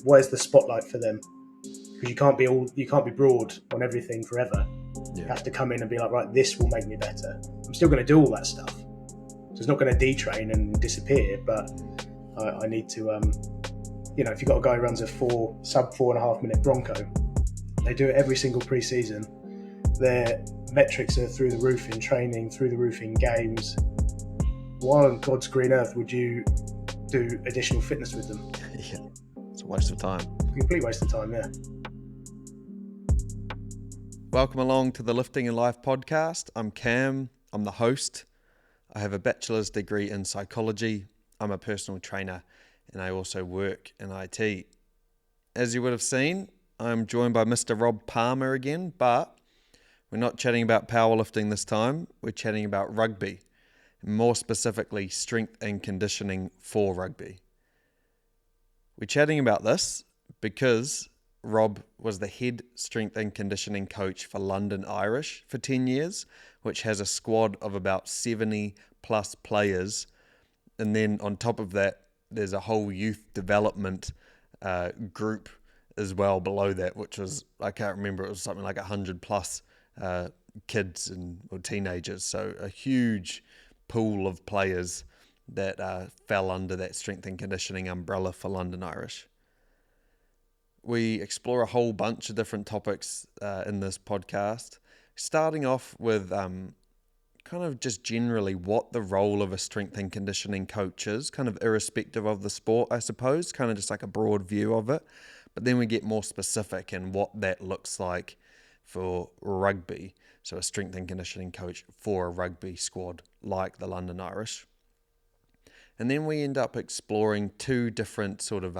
where's the spotlight for them? Because you can't be broad on everything forever. Yeah. You have to come in and be like, right, this will make me better. I'm still going to do all that stuff, so it's not going to detrain and disappear. But I need to, if you've got a guy who runs a sub 4.5 minute Bronco, they do it every single pre-season. Their metrics are through the roof in training, through the roof in games. Why on God's green earth would you do additional fitness with them? Yeah, it's a waste of time. Complete waste of time, yeah. Welcome along to the Lifting in Life podcast. I'm Cam. I'm the host. I have a bachelor's degree in psychology. I'm a personal trainer and I also work in IT. As you would have seen, I'm joined by Mr. Rob Palmer again, but we're not chatting about powerlifting this time. We're chatting about rugby, more specifically strength and conditioning for rugby. We're chatting about this because Rob was the head strength and conditioning coach for London Irish for 10 years, which has a squad of about 70 plus players. And then on top of that, there's a whole youth development group as well below that, which was, I can't remember, it was something like 100 plus kids or teenagers. So a huge pool of players that fell under that strength and conditioning umbrella for London Irish. We explore a whole bunch of different topics in this podcast, starting off with kind of just generally what the role of a strength and conditioning coach is, kind of irrespective of the sport, I suppose, kind of just like a broad view of it. But then we get more specific in what that looks like for rugby. So a strength and conditioning coach for a rugby squad like the London Irish. And then we end up exploring two different sort of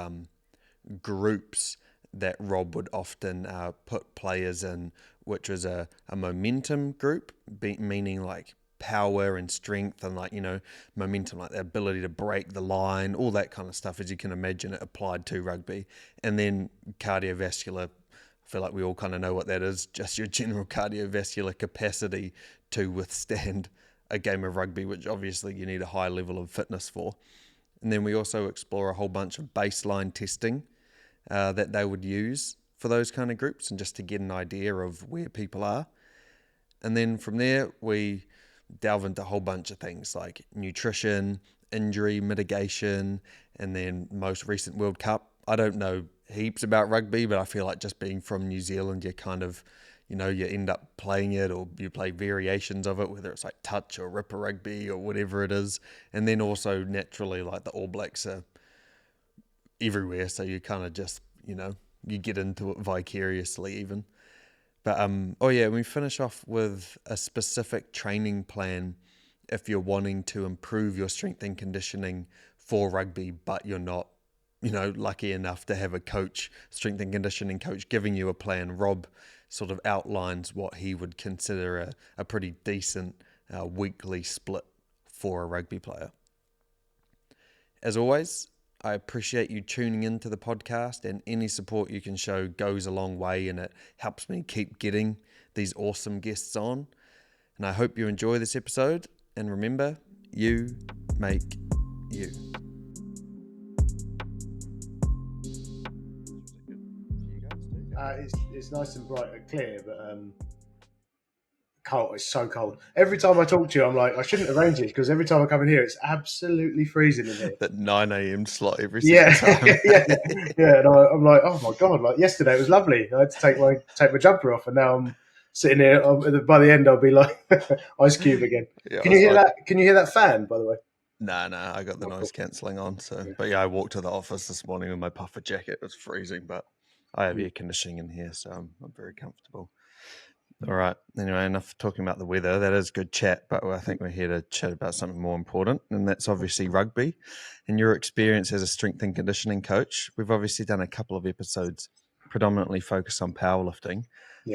groups that Rob would often put players in, which was a momentum group, meaning like power and strength and like, momentum, like the ability to break the line, all that kind of stuff, as you can imagine it applied to rugby. And then cardiovascular, I feel like we all kind of know what that is, just your general cardiovascular capacity to withstand a game of rugby, which obviously you need a high level of fitness for. And then we also explore a whole bunch of baseline testing that they would use for those kind of groups and just to get an idea of where people are. And then from there, we delve into a whole bunch of things like nutrition, injury mitigation, and then most recent World Cup. I don't know heaps about rugby, but I feel like just being from New Zealand, you kind of, you end up playing it or you play variations of it, whether it's like touch or ripper rugby or whatever it is. And then also naturally, like the All Blacks are everywhere, so you kind of just, you get into it vicariously even. But we finish off with a specific training plan if you're wanting to improve your strength and conditioning for rugby, but you're not, lucky enough to have a coach, strength and conditioning coach, giving you a plan. Rob sort of outlines what he would consider a pretty decent weekly split for a rugby player. As always, I appreciate you tuning into the podcast, and any support you can show goes a long way and it helps me keep getting these awesome guests on. And I hope you enjoy this episode, and remember, you make you. It's nice and bright and clear, but cold. It's so cold. Every time I talk to you, I'm like, I shouldn't arrange it because every time I come in here, it's absolutely freezing in here. That 9 a.m. slot every single time. yeah. And I'm like, oh my god! Like yesterday, it was lovely. I had to take my jumper off, and now I'm sitting here. By the end, I'll be like Ice Cube again. Yeah, Can you hear that? Can you hear that fan? By the way. No, I got the noise cancelling on. So, yeah. But yeah, I walked to the office this morning with my puffer jacket. It was freezing, but I have air conditioning in here, so I'm very comfortable. All right. Anyway, enough talking about the weather. That is good chat, but I think we're here to chat about something more important, and that's obviously rugby and your experience as a strength and conditioning coach. We've obviously done a couple of episodes predominantly focused on powerlifting,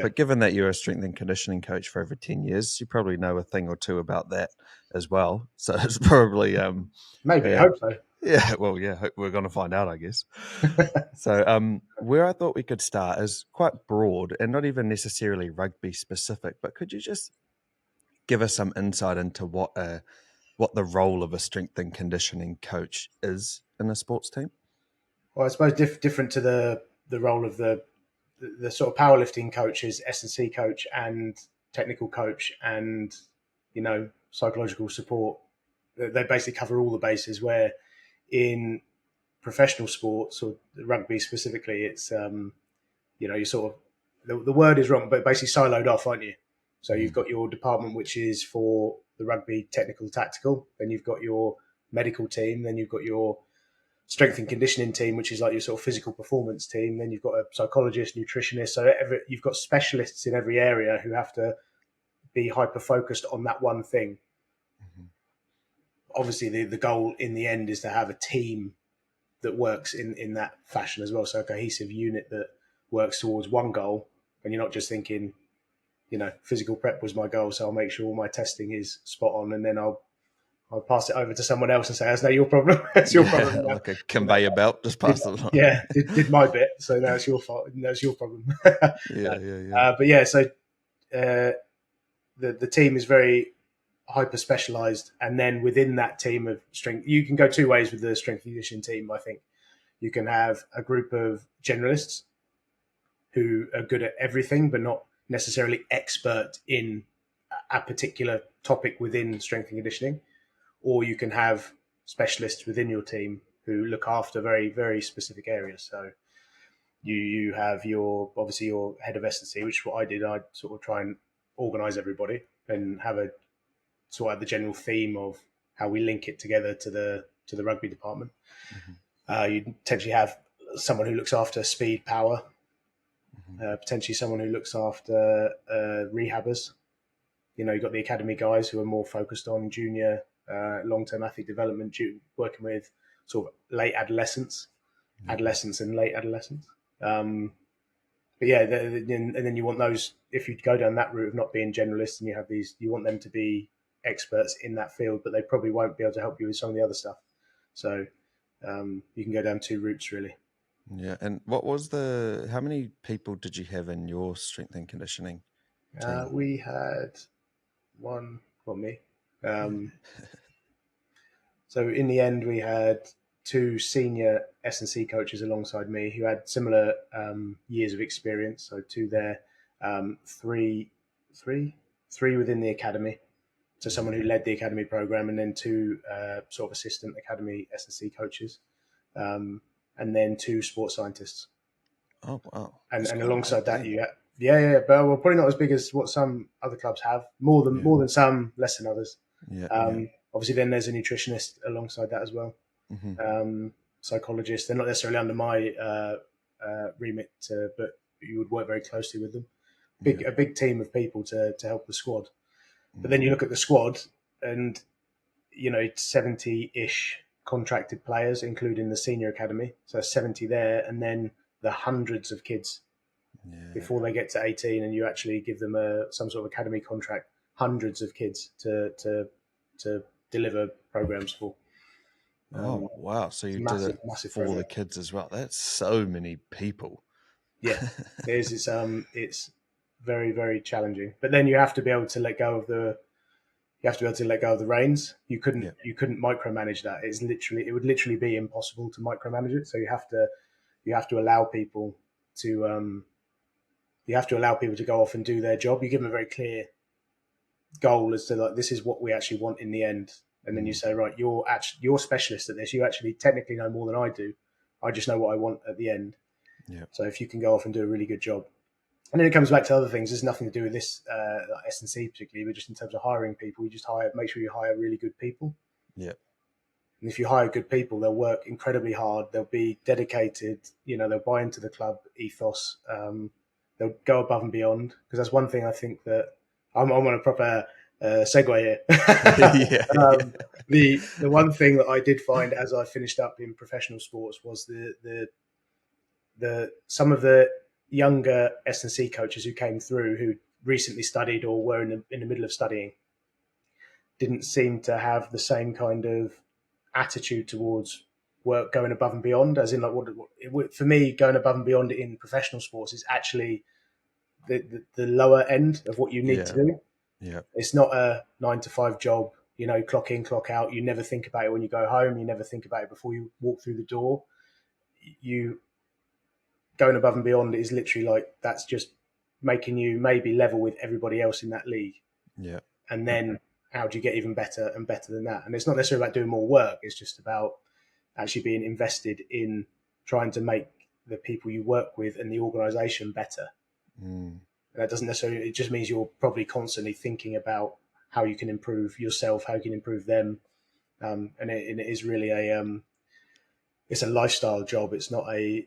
but given that you're a strength and conditioning coach for over 10 years, you probably know a thing or two about that as well. So it's probably... Maybe, I hope so. Yeah, well, yeah, we're going to find out, I guess. So where I thought we could start is quite broad and not even necessarily rugby specific, but could you just give us some insight into what the role of a strength and conditioning coach is in a sports team? Well, I suppose different to the role of the sort of powerlifting coach is S&C coach and technical coach and psychological support. They basically cover all the bases. Where in professional sports or rugby specifically, it's you sort of the word is wrong, but basically siloed off, aren't you? So you've got your department, which is for the rugby technical tactical. Then you've got your medical team. Then you've got your strength and conditioning team, which is like your sort of physical performance team. Then you've got a psychologist, nutritionist. So you've got specialists in every area who have to be hyper focused on that one thing. Mm-hmm. Obviously, the goal in the end is to have a team that works in that fashion as well. So a cohesive unit that works towards one goal, and you're not just thinking, physical prep was my goal, so I'll make sure all my testing is spot on, and then I'll pass it over to someone else and say, "That's not your problem. That's your problem." Now. Like a conveyor belt, just pass it on. Yeah, did my bit, so now it's your fault. That's your problem. Yeah. But yeah, so the team is very hyper specialized, and then within that team of strength, you can go two ways with the strength and conditioning team. I think you can have a group of generalists who are good at everything, but not necessarily expert in a particular topic within strength and conditioning, or you can have specialists within your team who look after very, very specific areas. So you have obviously your head of S&C, which is what I did. I sort of try and organize everybody and have a sort of the general theme of how we link it together to the rugby department. Mm-hmm. You potentially have someone who looks after speed, power, potentially someone who looks after rehabbers. You've got the academy guys who are more focused on junior, long-term athlete development, working with sort of late adolescents, adolescents and late adolescents. But yeah, and then you want those, if you go down that route of not being generalists, and you want them to be experts in that field, but they probably won't be able to help you with some of the other stuff. So you can go down two routes really. Yeah. And how many people did you have in your strength and conditioning team? We had me. So in the end, we had two senior S&C coaches alongside me who had similar years of experience. So two there, three within the academy. So someone who led the academy program, and then two sort of assistant academy S&C coaches, and then two sports scientists. Oh wow! And alongside that, but well, probably not as big as what some other clubs have. More than some, less than others. Obviously, then there's a nutritionist alongside that as well. Mm-hmm. Psychologists. They're not necessarily under my remit, but you would work very closely with them. A big team of people to help the squad. But then you look at the squad, and 70-ish contracted players, including the senior academy. So 70 there, and then the hundreds of kids before they get to 18, and you actually give them some sort of academy contract. Hundreds of kids to deliver programs for. Oh wow! So you did it for the kids as well. That's so many people. Yeah, it is. It's very, very challenging. But then you have to be able to let go of the. You have to be able to let go of the reins. You couldn't micromanage that. It would literally be impossible to micromanage it. So you have to allow people to. You have to allow people to go off and do their job. You give them a very clear goal as to like, this is what we actually want in the end. And then you say, right, you're specialist at this. You actually technically know more than I do. I just know what I want at the end. Yeah. So if you can go off and do a really good job. And then it comes back to other things. There's nothing to do with this S&C particularly, but just in terms of hiring people, you just make sure you hire really good people. Yeah. And if you hire good people, they'll work incredibly hard. They'll be dedicated. They'll buy into the club ethos. They'll go above and beyond, because that's one thing I think that I'm on a proper segue here. The one thing that I did find as I finished up in professional sports was the some of the younger S&C coaches who came through, who recently studied or were in the middle of studying, didn't seem to have the same kind of attitude towards work going above and beyond. As in, like, for me, going above and beyond in professional sports is actually the lower end of what you need to do. Yeah, it's not a 9-to-5 job. Clock in, clock out. You never think about it when you go home. You never think about it before you walk through the door. you going above and beyond is literally like that's just making you maybe level with everybody else in that league. Yeah. And then how do you get even better and better than that? And it's not necessarily about doing more work. It's just about actually being invested in trying to make the people you work with and the organization better. And that doesn't necessarily, it just means you're probably constantly thinking about how you can improve yourself, how you can improve them. And it is really it's a lifestyle job. It's not a,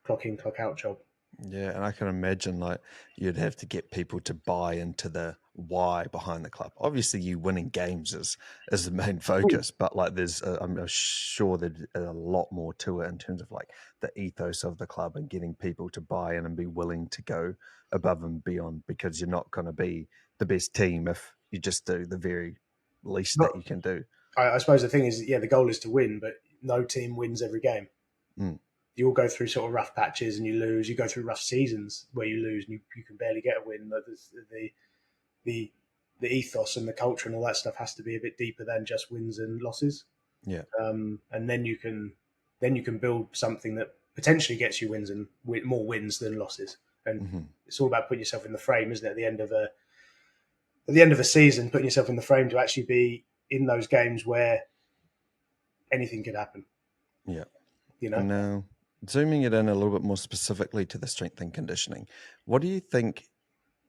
clock in, clock out job. Yeah, and I can imagine like you'd have to get people to buy into the why behind the club. Obviously, you winning games is the main focus, but like I'm sure there's a lot more to it in terms of like the ethos of the club and getting people to buy in and be willing to go above and beyond, because you're not going to be the best team if you just do the very least But that you can do. I suppose the thing is, yeah, the goal is to win, but no team wins every game. Mm. You all go through sort of rough patches and you lose. You go through rough seasons where you lose and you can barely get a win. But the ethos and the culture and all that stuff has to be a bit deeper than just wins and losses. Yeah. And then you can build something that potentially gets you wins and more wins than losses. And it's all about putting yourself in the frame, isn't it? At the end of a season, putting yourself in the frame to actually be in those games where anything could happen. Yeah. You know. And now, zooming it in a little bit more specifically to the strength and conditioning, what do you think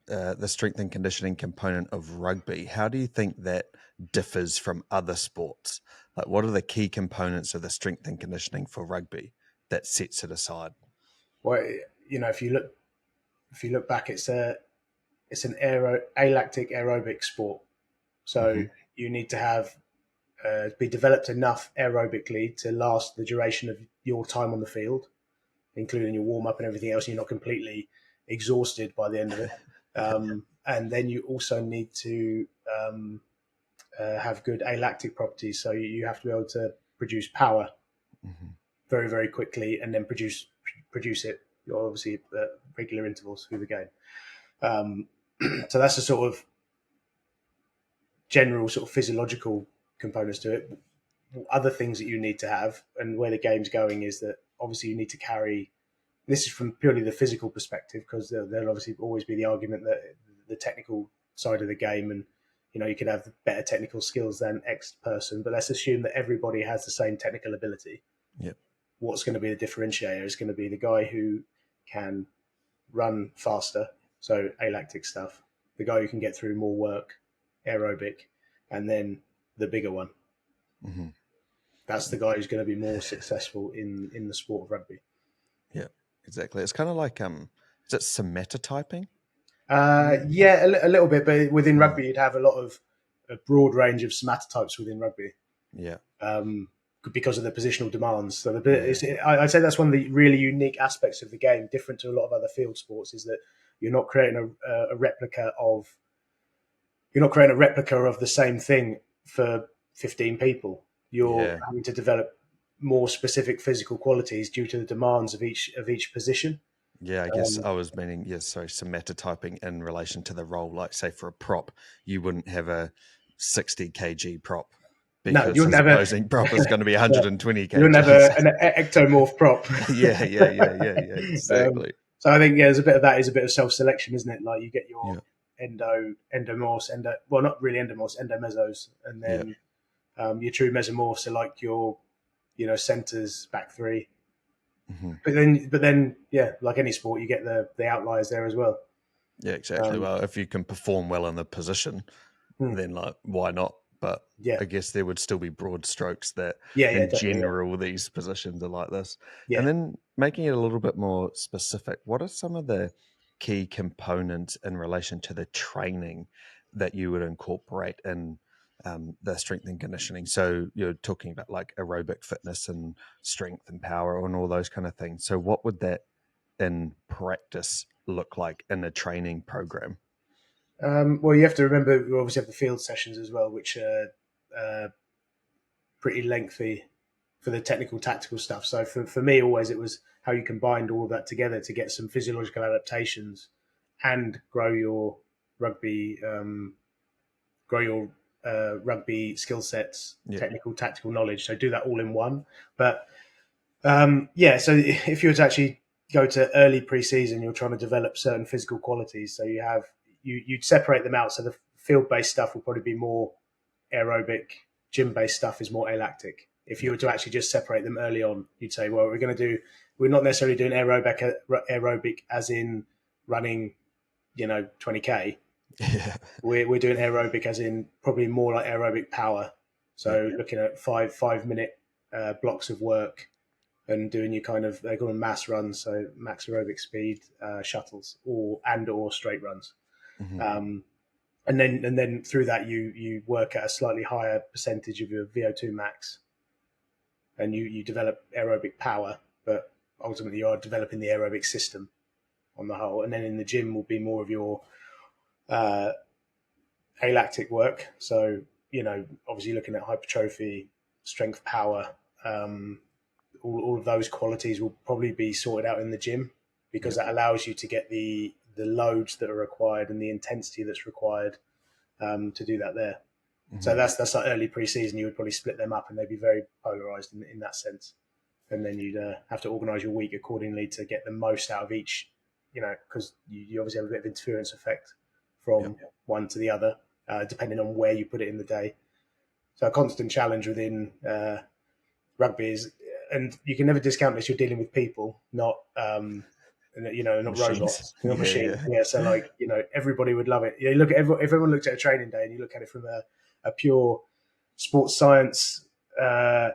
the strength and conditioning component of rugby, how do you think that differs from other sports? Like, what are the key components of the strength and conditioning for rugby that sets it aside? Well, if you look back, it's an alactic aerobic sport. So you need to have be developed enough aerobically to last the duration of your time on the field, including your warm up and everything else. You're not completely exhausted by the end of it. And then you also need to have good alactic properties. So you have to be able to produce power very, very quickly and then produce it, obviously, at regular intervals through the game. So that's the sort of general sort of physiological components to it. Other things that you need to have, and where the game's going, is that obviously you need to carry. This is from purely the physical perspective, because there'll obviously always be the argument that the technical side of the game, and you could have better technical skills than X person, but let's assume that everybody has the same technical ability. Yep. What's going to be the differentiator is going to be the guy who can run faster, so alactic stuff, the guy who can get through more work, aerobic, and then the bigger one. That's the guy who's going to be more successful in the sport of rugby. Yeah, exactly. It's kind of like, is it somatotyping? Yeah, a little bit, but within rugby, you'd have a broad range of somatotypes within rugby. Yeah. Because of the positional demands. So I'd say that's one of the really unique aspects of the game, different to a lot of other field sports, is that you're not creating a replica of the same thing for 15 people. You're having to develop more specific physical qualities due to the demands of each position. Yeah, I guess I was meaning, somatotyping in relation to the role. Like, say, for a prop, you wouldn't have a 60 kg prop because his opposing prop is going to be 120 kg. You wouldn't have an ectomorph prop. Yeah, exactly. So I think there's a bit of that is a bit of self-selection, isn't it? Like you get your endomorphs, not really endomorphs, endomesos, and then your true mesomorphs are like your, centers, back three. But then, like any sport, you get the outliers there as well. Yeah, exactly. Well, if you can perform well in the position, then like why not? But I guess there would still be broad strokes that in general these positions are like this. Yeah. And then making it a little bit more specific, what are some of the key components in relation to the training that you would incorporate in the strength and conditioning? So you're talking about like aerobic fitness and strength and power and all those kind of things. So what would that in practice look like in a training program? Well, you have to remember we obviously have the field sessions as well, which are pretty lengthy for the technical, tactical stuff. So for me, always it was how you combined all of that together to get some physiological adaptations and grow your rugby, rugby skill sets, technical, tactical knowledge. So do that all in one. But Yeah, so if you were to actually go to early pre-season, you're trying to develop certain physical qualities. So you'd separate them out. So the field-based stuff will probably be more aerobic. Gym-based stuff is more alactic. If you were to actually just separate them early on, you'd say, well, we're not necessarily doing aerobic as in running, 20K. Yeah. We're doing aerobic as in probably more like aerobic power. So looking at 5 minute blocks of work and doing your kind of, they call them mass runs, so max aerobic speed shuttles or straight runs. Mm-hmm. And then through that you work at a slightly higher percentage of your VO2 max, and you develop aerobic power, but ultimately you are developing the aerobic system on the whole. And then in the gym will be more of your alactic work. So, obviously looking at hypertrophy, strength, power, all of those qualities will probably be sorted out in the gym, because that allows you to get the loads that are required and the intensity that's required to do that there. Mm-hmm. So that's like early pre-season. You would probably split them up, and they'd be very polarized in that sense. And then you'd have to organize your week accordingly to get the most out of each, because you obviously have a bit of interference effect from one to the other, depending on where you put it in the day. So a constant challenge within rugby is, and you can never discount this, you're dealing with people, not not machines. Robots, not machines. Yeah. So everybody would love it. You look at everyone looks at a training day, and you look at it from a pure sports science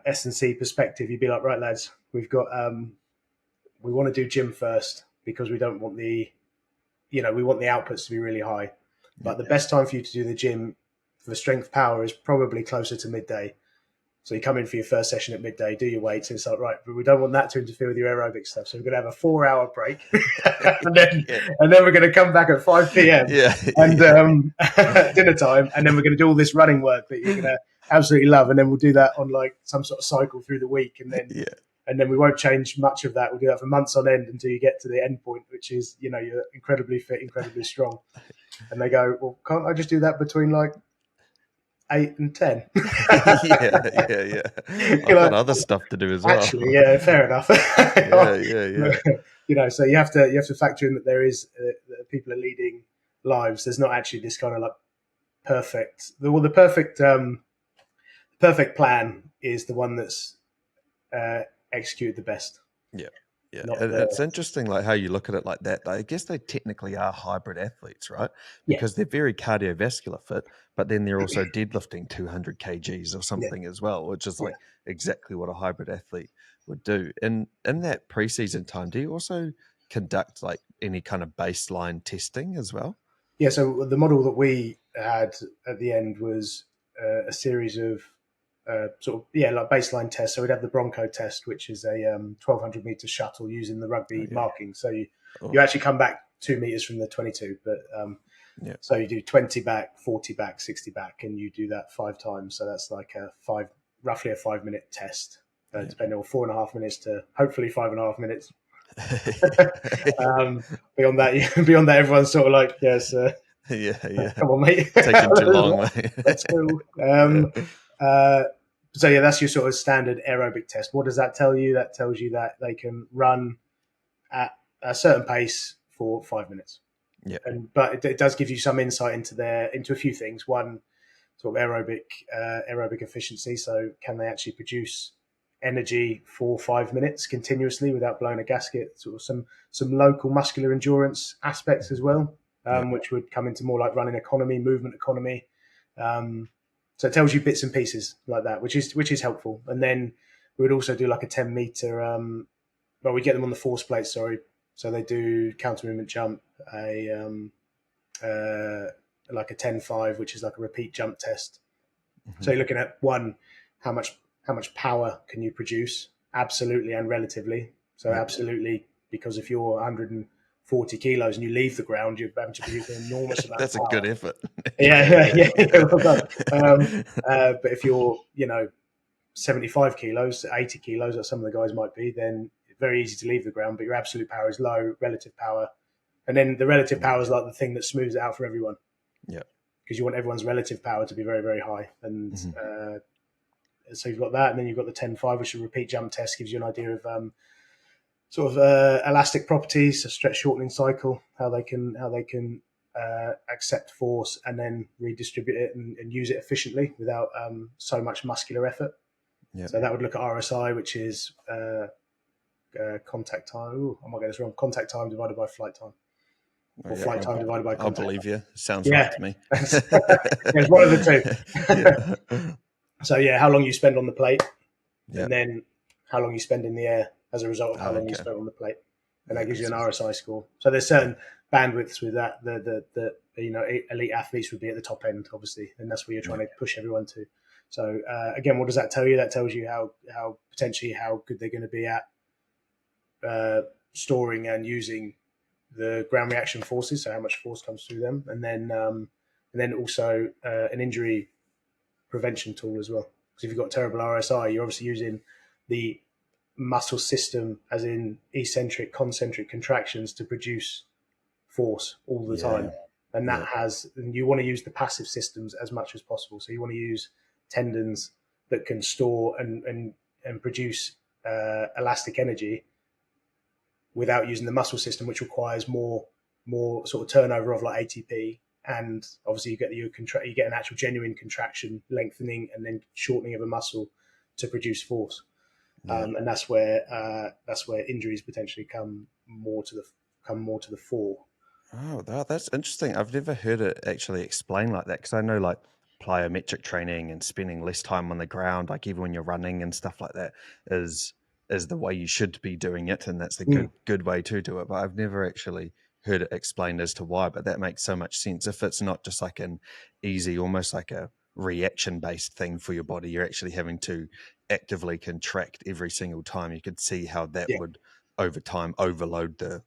S&C perspective. You'd be like, right, lads, we've got we want to do gym first, because we don't want we want the outputs to be really high. But the best time for you to do the gym for strength power is probably closer to midday. So you come in for your first session at midday, do your weights, and it's like, right, but we don't want that to interfere with your aerobic stuff. So we're going to have a 4-hour break, and then we're going to come back at 5 p.m. and dinner time, and then we're going to do all this running work that you're going to absolutely love, and then we'll do that on like some sort of cycle through the week, and then we won't change much of that. We'll do that for months on end until you get to the end point, which is you're incredibly fit, incredibly strong. And they go, well, can't I just do that between like 8 and 10? yeah. I've got other stuff to do as well. Actually, yeah, fair enough. So you have to factor in that there is that people are leading lives. There's not actually this kind of like perfect. The perfect plan is the one that's executed the best. Yeah. It's interesting, like how you look at it like that. I guess they technically are hybrid athletes, right? Because they're very cardiovascular fit, but then they're also deadlifting 200 kgs or something as well, which is like exactly what a hybrid athlete would do. And in that preseason time, do you also conduct like any kind of baseline testing as well? Yeah. So the model that we had at the end was a series of like baseline tests. So we'd have the Bronco test, which is a 1,200 meter shuttle using the rugby marking. So you actually come back 2 meters from the 22, but so you do 20 back, 40 back, 60 back, and you do that 5 times. So that's like roughly a 5-minute test, depending on 4.5 minutes to hopefully 5.5 minutes. Beyond that, everyone's sort of like, yes, come on, mate, taking too long, mate. Let's go. So that's your sort of standard aerobic test. What does that tell you? That tells you that they can run at a certain pace for 5 minutes. Yeah. But it does give you some insight into a few things. One, sort of aerobic efficiency. So can they actually produce energy for 5 minutes continuously without blowing a gasket? Sort of some local muscular endurance aspects as well, which would come into more like running economy, movement economy. So it tells you bits and pieces like that, which is helpful. And then we would also do like a 10 meter. We get them on the force plate. Sorry, so they do counter movement jump, like a 10-5, which is like a repeat jump test. Mm-hmm. So you're looking at how much power can you produce, absolutely and relatively. So absolutely, because if you're 140 kilos and you leave the ground, you're having to produce an enormous amount That's of power. A good effort. Yeah, well done. But if you're 75 kilos, 80 kilos, or some of the guys might be, then it's very easy to leave the ground, but your absolute power is low, relative power. And then the relative power is like the thing that smooths it out for everyone. Yeah. Because you want everyone's relative power to be very, very high. And so you've got that, and then you've got the 10-5, which is a repeat jump test, gives you an idea of elastic properties, a stretch shortening cycle, how they can accept force and then redistribute it and use it efficiently without so much muscular effort. Yep. So that would look at RSI, which is contact time. Ooh, I might get this wrong. Contact time divided by flight time, or flight time divided by contact. I'll believe you. Sounds Yeah. right to me. It's one of the two. Yeah. So yeah, how long you spend on the plate, Yep. and then how long you spend in the air as a result of how long you Okay. spend on the plate, and Yeah, that gives you an makes RSI score. So there's certain bandwidths with that. The elite athletes would be at the top end, obviously, and that's where you're trying to push everyone to. So again, what does that tell you? That tells you how potentially how good they're going to be at storing and using the ground reaction forces, so how much force comes through them, and then also an injury prevention tool as well. Because if you've got terrible RSI, you're obviously using the muscle system, as in eccentric, concentric contractions, to produce force all the time. And that and you want to use the passive systems as much as possible. So you want to use tendons that can store and produce elastic energy without using the muscle system, which requires more sort of turnover of like ATP. And obviously you get an actual genuine contraction, lengthening, and then shortening of a muscle to produce force. And that's where injuries potentially come more to the fore. Oh, that's interesting. I've never heard it actually explained like that, because I know like plyometric training and spending less time on the ground, like even when you're running and stuff like that, is the way you should be doing it, and that's the good way to do it. But I've never actually heard it explained as to why. But that makes so much sense. If it's not just like an easy, almost like a reaction based thing for your body, you're actually having to actively contract every single time. You could see how that would over time overload the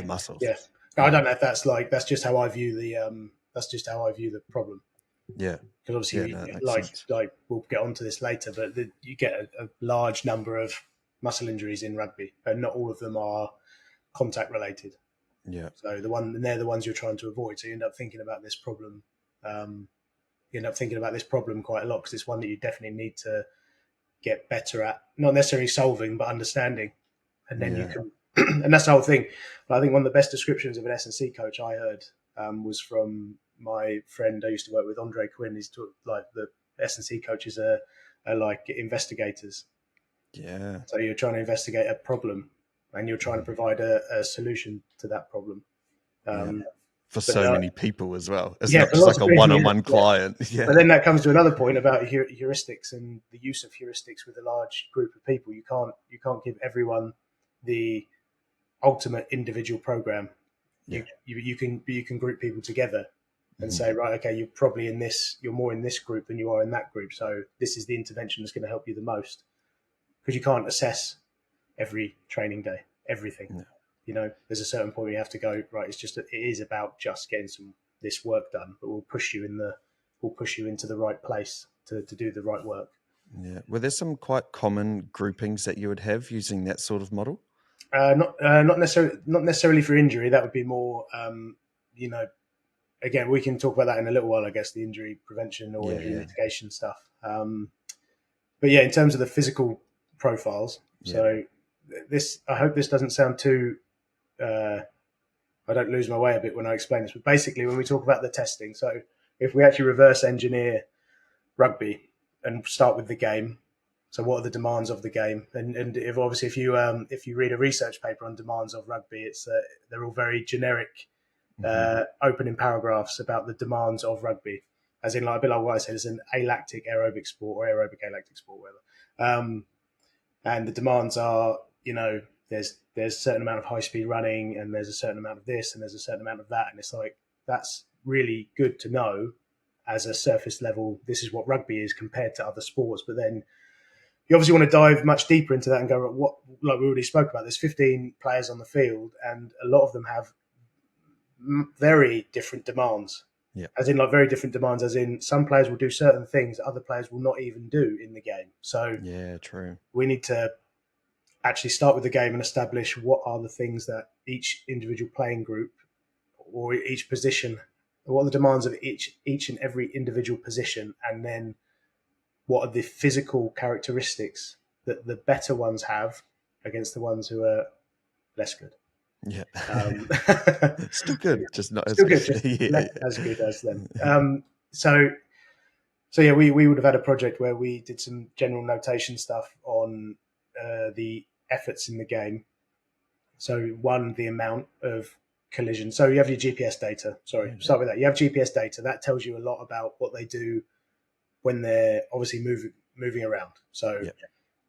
muscles. Yeah. I don't know if that's just how I view the problem. Yeah. Because obviously, no, like we'll get onto this later, but you get a large number of muscle injuries in rugby, and not all of them are contact related. Yeah. So they're the ones you're trying to avoid. So you end up thinking about this problem. Quite a lot, because it's one that you definitely need to get better at, not necessarily solving, but understanding. And then you can, and that's the whole thing. But I think one of the best descriptions of an S&C coach I heard was from my friend I used to work with, Andre Quinn. He's talked like the S&C coaches are like investigators. Yeah. So you're trying to investigate a problem, and you're trying to provide a solution to that problem. For so many people as well. It's not not just like a one-on-one client. But then that comes to another point about heuristics and the use of heuristics with a large group of people. You can't give everyone the ultimate individual program. You can group people together and say, right, okay, you're more in this group than you are in that group. So this is the intervention that's going to help you the most, because you can't assess every training day, everything. No. There's a certain point where you have to go, right, it is about just getting this work done, but we'll push you into the right place to do the right work. Yeah. Were there some quite common groupings that you would have using that sort of model? Not necessarily for injury. That would be more, again, we can talk about that in a little while, I guess, the injury prevention or injury mitigation stuff. But yeah, in terms of the physical profiles, so I hope this doesn't sound too, I don't lose my way a bit when I explain this, but basically when we talk about the testing, so if we actually reverse engineer rugby and start with the game, so what are the demands of the game? And if you read a research paper on demands of rugby, they're all very generic, opening paragraphs about the demands of rugby, as in like a bit like what I said, it's an alactic aerobic sport or aerobic alactic sport, whatever. And the demands are, there's a certain amount of high speed running, and there's a certain amount of this, and there's a certain amount of that, and it's like that's really good to know as a surface level. This is what rugby is compared to other sports, but then you obviously want to dive much deeper into that and go, what, like we already spoke about, there's 15 players on the field, and a lot of them have very different demands. Yeah. As in, like, very different demands, as in some players will do certain things that other players will not even do in the game. So yeah, true. We need to actually start with the game and establish what are the things that each individual playing group or each position, what are the demands of each and every individual position, and then what are the physical characteristics that the better ones have against the ones who are less good. Yeah. Um, Still good, just not as Still good. good, just Yeah, less as good as them. So yeah, we would have had a project where we did some general notation stuff on the efforts in the game. So one, the amount of collision. So you have your GPS data. Sorry, start with that. You have GPS data. That tells you a lot about what they do when they're obviously moving around. So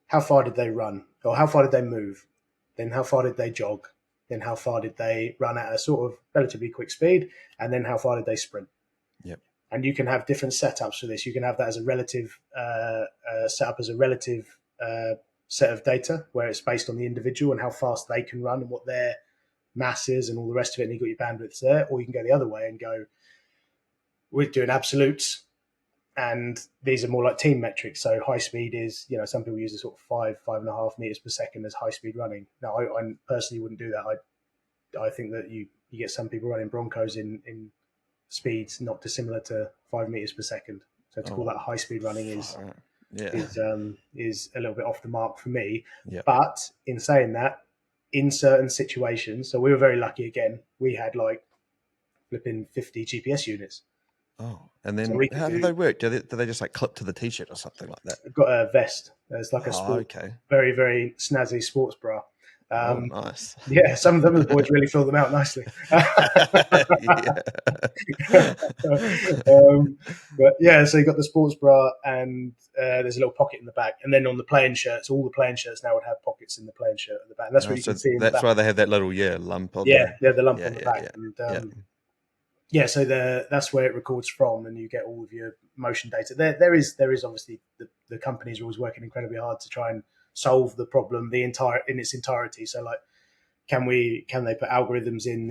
how far did they run? Or how far did they move? Then how far did they jog? Then how far did they run at a sort of relatively quick speed? And then how far did they sprint? Yep. And you can have different setups for this. You can have that as a relative setup as a relative set of data where it's based on the individual and how fast they can run and what their mass is and all the rest of it. And you've got your bandwidths there. Or you can go the other way and go, we're doing absolutes. And these are more like team metrics. So high speed is, some people use a sort of 5.5 meters per second as high speed running. Now, I personally wouldn't do that. I think that you get some people running Broncos in speeds not dissimilar to 5 meters per second. So to call that high speed running is a little bit off the mark for me. Yep. But in saying that, in certain situations, so we were very lucky again. We had like flipping 50 GPS units. Oh, and then how do they work? Do they just like clip to the t-shirt or something like that? I've got a vest. There's like a very, very snazzy sports bra. Nice. Yeah, some of them, the boys really fill them out nicely. But yeah, so you got the sports bra and there's a little pocket in the back. And then on the playing shirts, all the playing shirts now would have pockets in the playing shirt at the back. And that's what you can see in the back. That's why they have that little lump on the lump on the back. And so that's where it records from, and you get all of your motion data. There is obviously the companies are always working incredibly hard to try and solve the problem in its entirety. So like, can they put algorithms in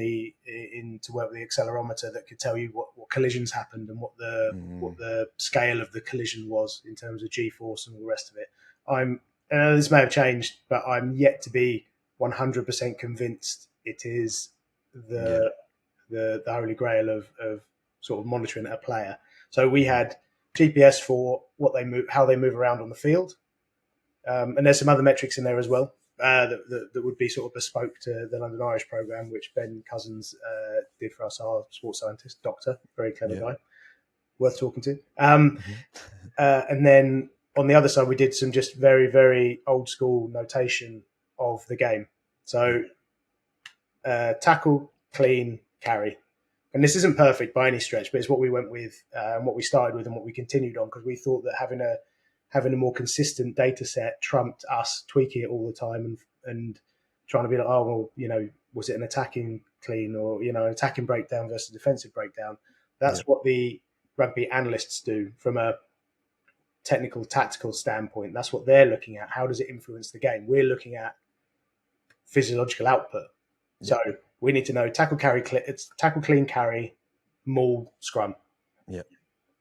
to work with the accelerometer that could tell you what collisions happened and what the scale of the collision was in terms of G-force and all the rest of it. This may have changed, but I'm yet to be 100% convinced it is the holy grail of sort of monitoring a player. So we had GPS for how they move around on the field, and there's some other metrics in there as well that would be sort of bespoke to the London Irish program, which Ben Cousins did for us, our sports scientist, doctor, very clever guy, worth talking to. And then on the other side, we did some just very, very old school notation of the game. So tackle, clean, carry. And this isn't perfect by any stretch, but it's what we went with and what we started with and what we continued on, because we thought that having a more consistent data set trumped us tweaking it all the time and trying to be like, was it an attacking clean or, an attacking breakdown versus defensive breakdown? That's what the rugby analysts do from a technical, tactical standpoint. That's what they're looking at. How does it influence the game? We're looking at physiological output. So we need to know tackle, clean, carry, maul, scrum.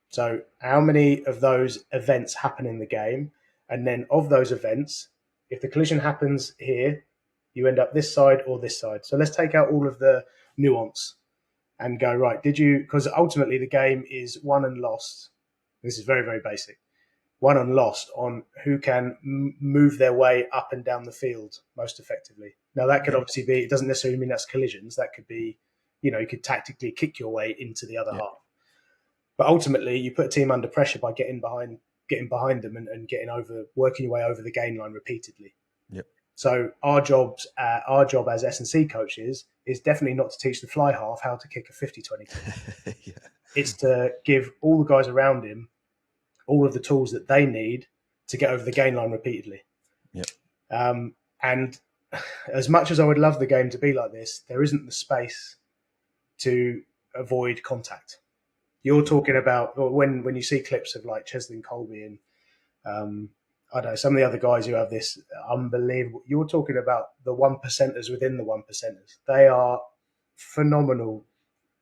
So how many of those events happen in the game? And then of those events, if the collision happens here, you end up this side or this side. So let's take out all of the nuance and go, right, because ultimately the game is won and lost. This is very, very basic. Won and lost on who can move their way up and down the field most effectively. Now that could obviously be, it doesn't necessarily mean that's collisions. That could be, you could tactically kick your way into the other half. But ultimately, you put a team under pressure by getting behind them and working your way over the gain line repeatedly. So our job as S&C coaches is definitely not to teach the fly half how to kick a 50-20. It's to give all the guys around him all of the tools that they need to get over the gain line repeatedly. And as much as I would love the game to be like this, there isn't the space to avoid contact. You're talking about when you see clips of like Cheslin Colby and I don't know, some of the other guys who have this unbelievable. You're talking about the 1%ers within the 1%ers. They are phenomenal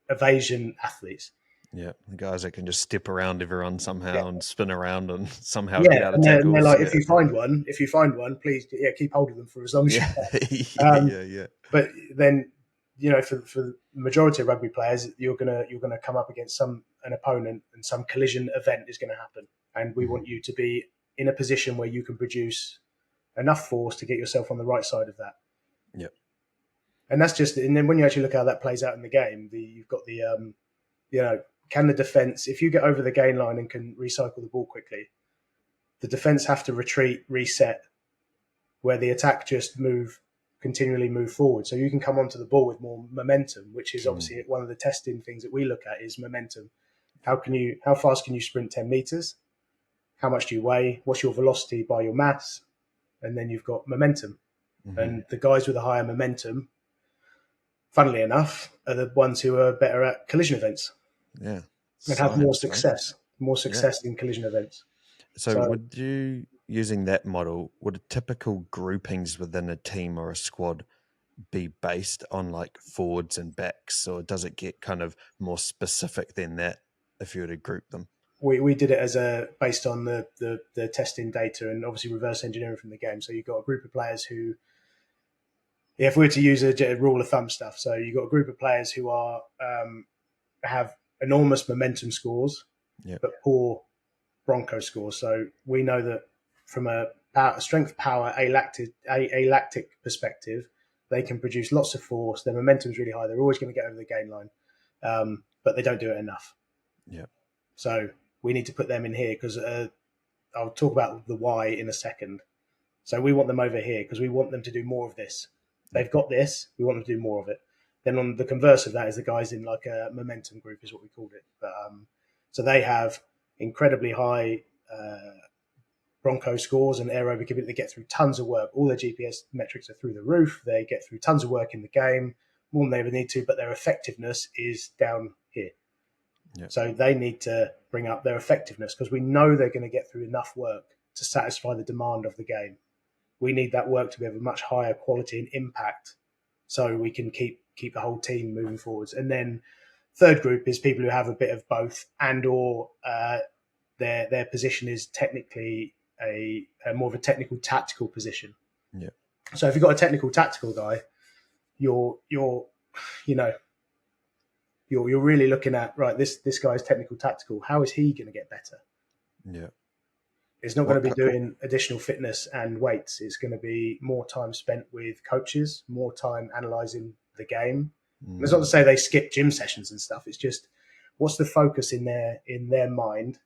evasion athletes. The guys that can just step around everyone somehow and spin around and somehow get out of tackles. And they're like, if you find one, please, keep hold of them for as long as you can. But then, for the majority of rugby players, you're gonna come up against some an opponent and some collision event is going to happen. And we want you to be in a position where you can produce enough force to get yourself on the right side of that. Yep. And that's just, and then when you actually look how that plays out in the game, you've got the, can the defense, if you get over the gain line and can recycle the ball quickly, the defense have to retreat, reset, where the attack just continually move forward. So you can come onto the ball with more momentum, which is obviously one of the testing things that we look at is momentum. How fast can you sprint 10 meters? How much do you weigh? What's your velocity by your mass? And then you've got momentum. And the guys with the higher momentum, funnily enough, are the ones who are better at collision events. Yeah. And have more success in collision events. So would you, using that model, would typical groupings within a team or a squad be based on like forwards and backs, or does it get kind of more specific than that if you were to group them? We did it based on the testing data and obviously reverse engineering from the game. So you've got a group of players who, if we were to use a rule of thumb stuff, so you've got a group of players who are have enormous momentum scores, but poor Bronco scores. So we know that from a strength, power, alactic perspective, they can produce lots of force. Their momentum is really high. They're always going to get over the gain line, but they don't do it enough. Yeah. So we need to put them in here because I'll talk about the why in a second. So we want them over here because we want them to do more of this. They've got this. We want them to do more of it. Then on the converse of that is the guys in like a momentum group is what we called it. But so they have incredibly high Bronco scores and aerobic ability. They get through tons of work. All their GPS metrics are through the roof. They get through tons of work in the game, more than they ever need to, but their effectiveness is down here. Yep. So they need to bring up their effectiveness because we know they're going to get through enough work to satisfy the demand of the game. We need that work to be of a much higher quality and impact so we can keep the whole team moving forwards. And then third group is people who have a bit of both and or their position is technically a more of a technical tactical position. Yeah. So if you've got a technical tactical guy, you're really looking at, right, this guy's technical tactical. How is he going to get better? Yeah. It's not going to be doing additional fitness and weights. It's going to be more time spent with coaches, more time analysing the game. It's not to say they skip gym sessions and stuff. It's just what's the focus in their mind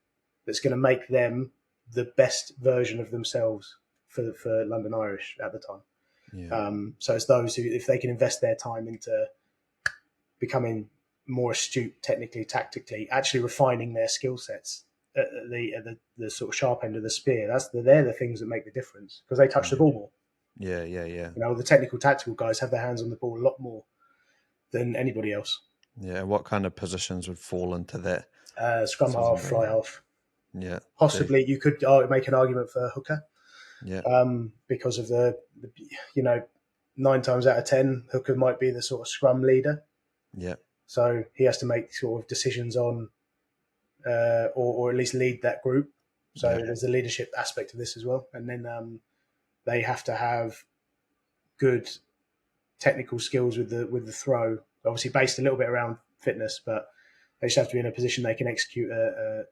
that's going to make them the best version of themselves for London Irish at the time. Yeah. So it's those who, if they can invest their time into becoming more astute technically, tactically, actually refining their skill sets at the sort of sharp end of the spear, they're the things that make the difference because they touch the ball more. Yeah. The technical tactical guys have their hands on the ball a lot more than anybody else. Yeah. What kind of positions would fall into that? Scrum half, fly half. Yeah. Possibly you could make an argument for hooker. Yeah. Because of the 9 times out of 10, hooker might be the sort of scrum leader. Yeah. So he has to make sort of decisions on, or at least lead that group. So there's a leadership aspect of this as well. And then they have to have good technical skills with the throw, obviously based a little bit around fitness, but they just have to be in a position they can execute a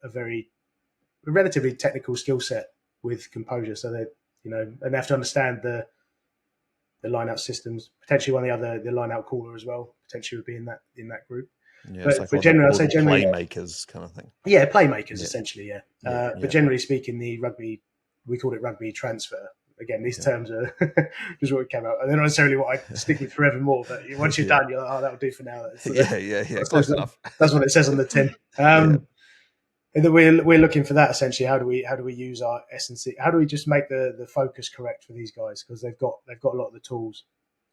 relatively technical skill set with composure. So that, and they have to understand the line out systems. Potentially one of the line out caller as well. Potentially would be in that group. Yeah, but like for generally, I'd say generally playmakers kind of thing. Yeah, playmakers essentially. Yeah. But generally speaking, the rugby, we called it rugby transfer. Again, these terms are just what came out. They're not necessarily what I stick with forevermore. But once you're done, you're like, oh, that'll do for now. Close enough. That's what it says on the tin. And then we're looking for that essentially. How do we use our S&C? How do we just make the focus correct for these guys because they've got a lot of the tools.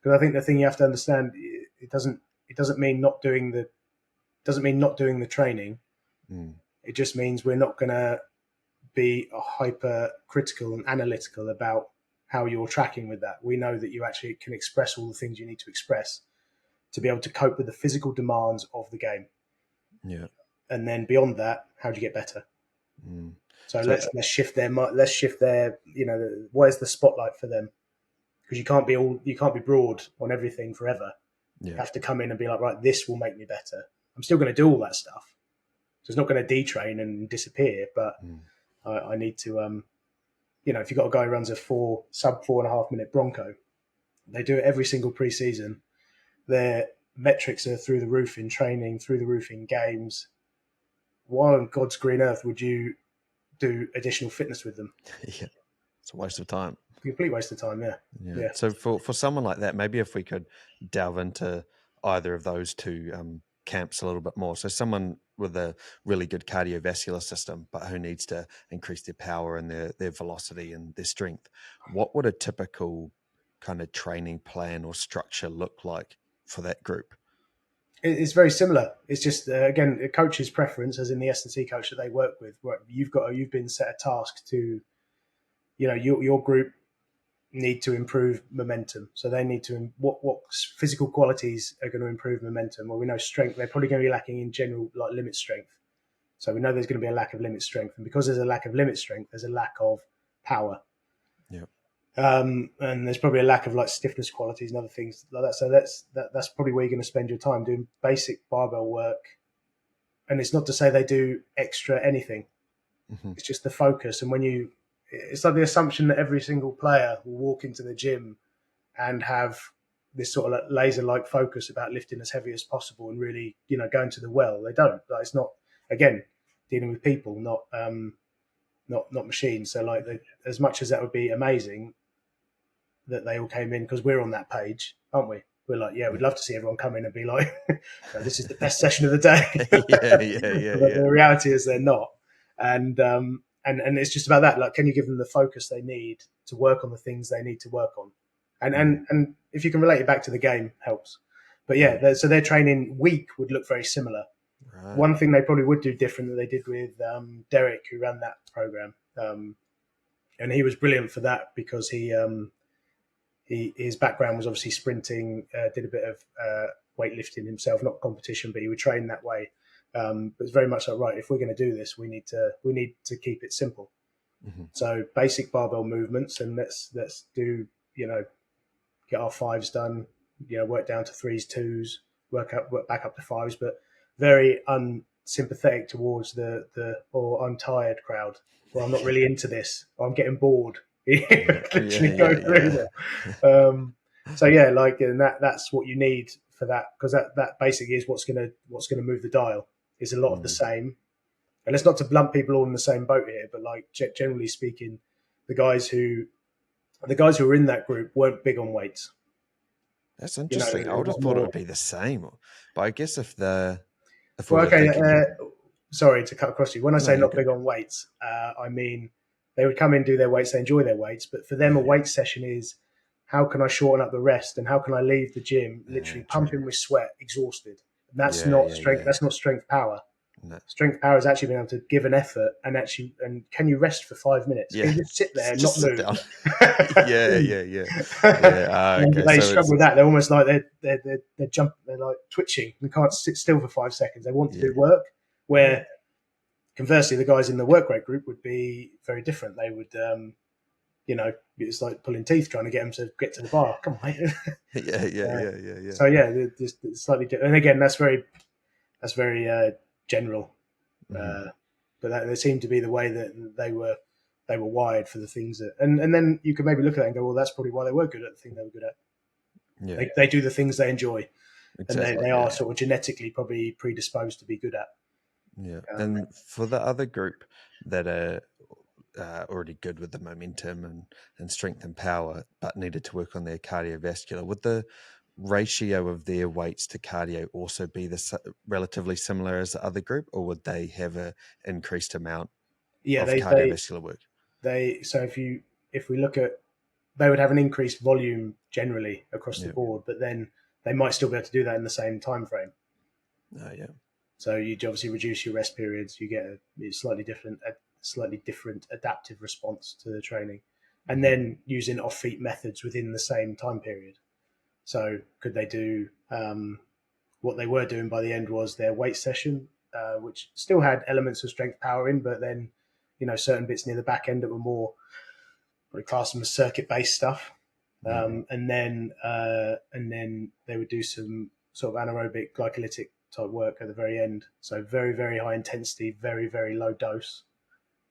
Because I think the thing you have to understand, it doesn't mean not doing the training. It just means we're not going to be hyper critical and analytical about how you're tracking with that. We know that you actually can express all the things you need to express to be able to cope with the physical demands of the game. Yeah. And then beyond that, how do you get better? So let's shift their, where's the spotlight for them? Because you can't be broad on everything forever. You have to come in and be like, right, this will make me better. I'm still going to do all that stuff, So it's not going to detrain and disappear, but I need to, if you've got a guy who runs a sub 4.5 minute Bronco, they do it every single preseason. Their metrics are through the roof in training, through the roof in games. Why on God's green earth would you do additional fitness with them? Yeah, it's a waste of time. Complete waste of time. Yeah. So for someone like that, maybe if we could delve into either of those two camps a little bit more. So someone with a really good cardiovascular system, but who needs to increase their power and their velocity and their strength, what would a typical kind of training plan or structure look like for that group? It's very similar. It's just again, a coach's preference, as in the S&C coach that they work with. You've been set a task to, your group need to improve momentum. So they need to what physical qualities are going to improve momentum. Well, we know strength. They're probably going to be lacking in general, like limit strength. So we know there's going to be a lack of limit strength, and because there's a lack of limit strength, there's a lack of power. Yeah. And there's probably a lack of like stiffness qualities and other things like that. So that's probably where you're going to spend your time doing basic barbell work. And it's not to say they do extra anything. Mm-hmm. It's just the focus. And it's like the assumption that every single player will walk into the gym and have this sort of like laser-like focus about lifting as heavy as possible and really, going to the well. They don't. Like, it's not, again, dealing with people, not machines. So like as much as that would be amazing that they all came in, because we're on that page, aren't we? We're like, yeah, we'd love to see everyone come in and be like, this is the best session of the day. yeah. But the reality is they're not. And it's just about that. Like, can you give them the focus they need to work on the things they need to work on? And if you can relate it back to the game, helps. But yeah, so their training week would look very similar. Right. One thing they probably would do different than they did with Derek, who ran that program, and he was brilliant for that because his background was obviously sprinting, did a bit of weightlifting himself, not competition, but he would train that way. But it's very much like, right, if we're going to do this, we need to keep it simple. Mm-hmm. So basic barbell movements, and let's do, get our fives done, work down to threes, twos, work back up to fives, but very unsympathetic towards the I'm tired crowd, or I'm not really into this, or I'm getting bored. Literally go through them. So yeah, like, and that's what you need for that, because that basically is what's gonna move the dial. Is a lot of the same. And it's not to lump people all in the same boat here, but like generally speaking, the guys who were in that group weren't big on weights. That's interesting. I would have thought it would be the same, but I guess sorry to cut across you. When I say not big on weights, I mean they would come in, do their weights, they enjoy their weights, but for them, a weight session is how can I shorten up the rest and how can I leave the gym literally pumping with sweat, exhausted. And that's not strength. Yeah. That's not strength power. No. Strength power is actually being able to give an effort and can you rest for 5 minutes? Yeah. Can you just sit there and not move? They struggle with that. They're almost like they're jumping, they're like twitching. They can't sit still for 5 seconds. They want to do work. Where conversely, the guys in the work rate group would be very different. They would, it's like pulling teeth trying to get them to get to the bar. Come on, mate. Yeah. So yeah, it's slightly different. And again, that's very general, but that seemed to be the way that they were wired for the things that, and then you could maybe look at that and go, well, that's probably why they were good at the thing they were good at. Yeah. They do the things they enjoy, exactly, and they are sort of genetically probably predisposed to be good at. Yeah, and for the other group that are already good with the momentum and strength and power, but needed to work on their cardiovascular, would the ratio of their weights to cardio also be relatively similar as the other group, or would they have an increased amount of cardiovascular work? So if we look at, they would have an increased volume generally across the board, but then they might still be able to do that in the same time frame. So you obviously reduce your rest periods. You get a slightly different adaptive response to the training, and then using off-feet methods within the same time period. So could they do what they were doing by the end was their weight session, which still had elements of strength power in, but then certain bits near the back end that were more, probably class them as circuit-based stuff, and then they would do some sort of anaerobic glycolytic work at the very end. So very, very high intensity, very, very low dose.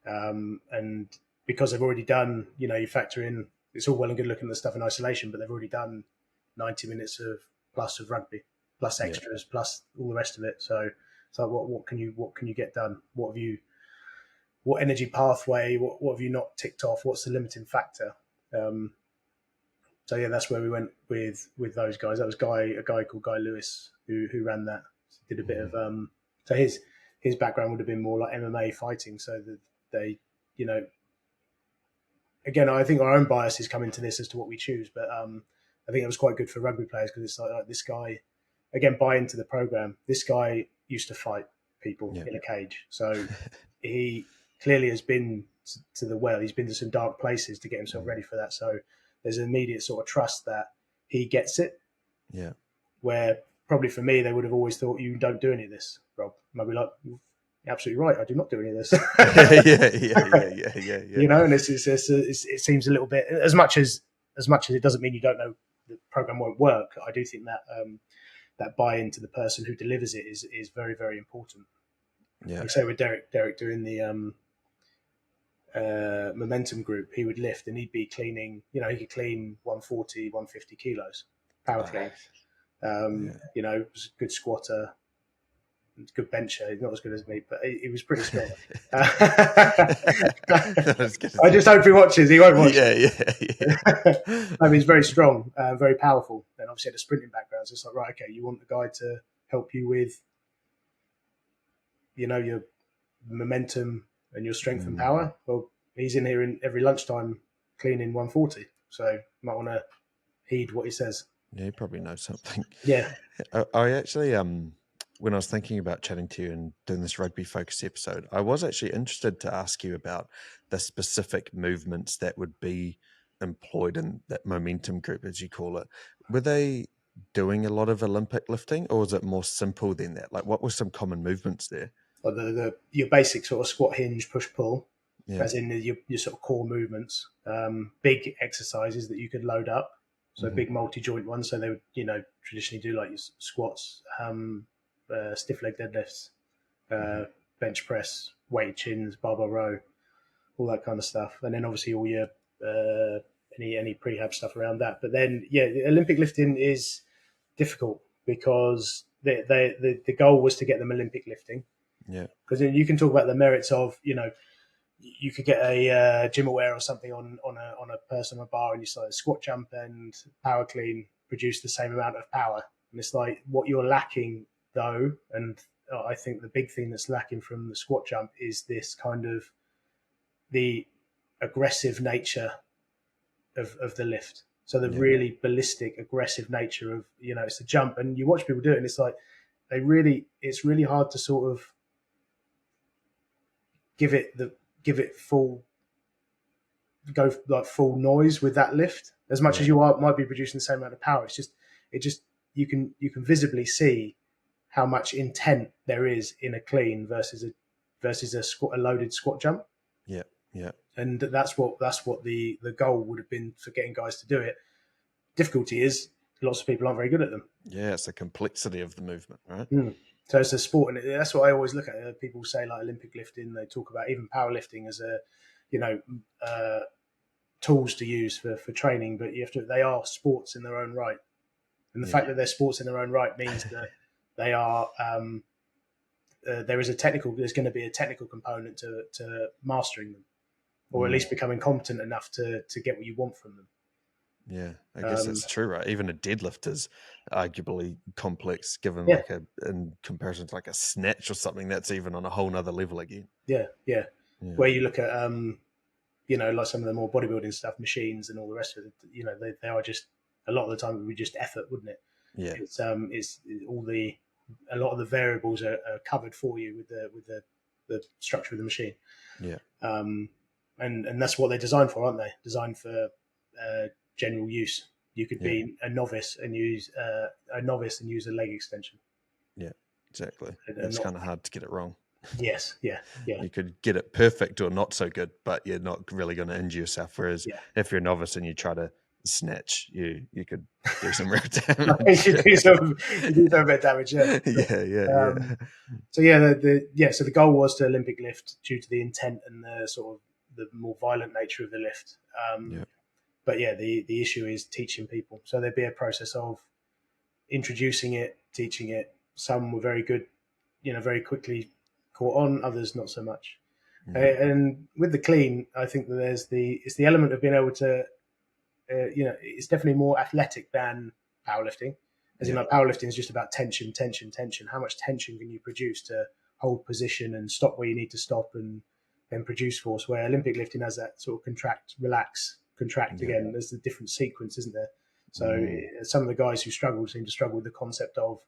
And because they've already done, you factor in, it's all well and good looking at the stuff in isolation, but they've already done 90 minutes of rugby, plus extras, plus all the rest of it. So it's like, what can you get done? What energy pathway? What have you not ticked off? What's the limiting factor? So yeah, that's where we went with those guys. That was a guy called Guy Lewis who ran that. Did a bit of so his background would have been more like MMA fighting. So that they, again, I think our own biases come into this as to what we choose, but I think it was quite good for rugby players because it's like this guy, again, buy into the program. This guy used to fight people in a cage, so he clearly has been to the well. He's been to some dark places to get himself ready for that. So there's an immediate sort of trust that he gets it. Yeah. Where probably for me, they would have always thought, you don't do any of this, Rob. And I'd be like, you're absolutely right. I do not do any of this. yeah. And it seems a little bit, as much as it doesn't mean you don't know the program won't work. I do think that that buy-in to the person who delivers it is very, very important. Yeah. Like say with Derek doing the momentum group, he would lift and he'd be cleaning, he could clean 140, 150 kilos, power clean. Was a good squatter, good bencher. He's not as good as me, but he was pretty strong. I just hope he watches. He won't watch. Yeah. I mean, he's very strong, very powerful, and obviously had a sprinting background. So it's like, right, okay, you want the guy to help you with, your momentum and your strength and power. Well, he's in here in every lunchtime cleaning 140, so you might want to heed what he says. Yeah, he probably knows something. Yeah. I actually, when I was thinking about chatting to you and doing this rugby focus episode, I was actually interested to ask you about the specific movements that would be employed in that momentum group, as you call it. Were they doing a lot of Olympic lifting, or was it more simple than that? Like, what were some common movements there? Well, your basic sort of squat, hinge, push, pull, as in your sort of core movements. Big exercises that you could load up. So big multi-joint ones. So they would, traditionally do like your squats, stiff leg deadlifts, bench press, weighted chins, barbell row, all that kind of stuff. And then obviously all your any prehab stuff around that. But then, the Olympic lifting is difficult because the goal was to get them Olympic lifting. Yeah. Because then you can talk about the merits of, you could get a gym aware or something on a person on a bar, and you say squat, jump, and power clean produce the same amount of power. And it's like what you're lacking though, and I think the big thing that's lacking from the squat jump is this kind of the aggressive nature of the lift. So the really ballistic, aggressive nature of, it's a jump, and you watch people do it, and it's like it's really hard to sort of give it full noise with that lift as much as you might be producing the same amount of power. You can visibly see how much intent there is in a clean versus a loaded squat jump. Yeah. And that's what the goal would have been for getting guys to do it. Difficulty is lots of people aren't very good at them. Yeah, it's the complexity of the movement, right? So it's a sport, and that's what I always look at. People say like Olympic lifting, they talk about even powerlifting as tools to use for training, but they are sports in their own right. And the fact that they're sports in their own right means that they are, there's going to be a technical component to mastering them, or at least becoming competent enough to get what you want from them. Yeah, I guess that's true, right? Even a deadlift is arguably complex, given in comparison to like a snatch or something that's even on a whole nother level again. Yeah. Where you look at, like some of the more bodybuilding stuff, machines and all the rest of it, they are just, a lot of the time it would be just effort, wouldn't it? Yeah. It's a lot of the variables are covered for you with the structure of the machine. Yeah. And that's what they're designed for, aren't they? Designed for general use. You could be a novice and use a leg extension. Yeah, exactly. It's kind of hard to get it wrong. Yes, yeah. You could get it perfect or not so good, but you're not really going to injure yourself. Whereas if you're a novice and you try to snatch, you could do some real I think damage. you do some bit of damage, yeah. Yeah. So so the goal was to Olympic lift due to the intent and the sort of the more violent nature of the lift. Yeah. But yeah, the issue is teaching people. So there'd be a process of introducing it, teaching it. Some were very good, very quickly caught on. Others not so much. And with the clean, I think that it's the element of being able to, it's definitely more athletic than powerlifting. As in, like powerlifting is just about tension, tension, tension. How much tension can you produce to hold position and stop where you need to stop and then produce force? Where Olympic lifting has that sort of contract, relax, contract again. There's a different sequence, isn't there? So some of the guys who struggle seem to struggle with the concept of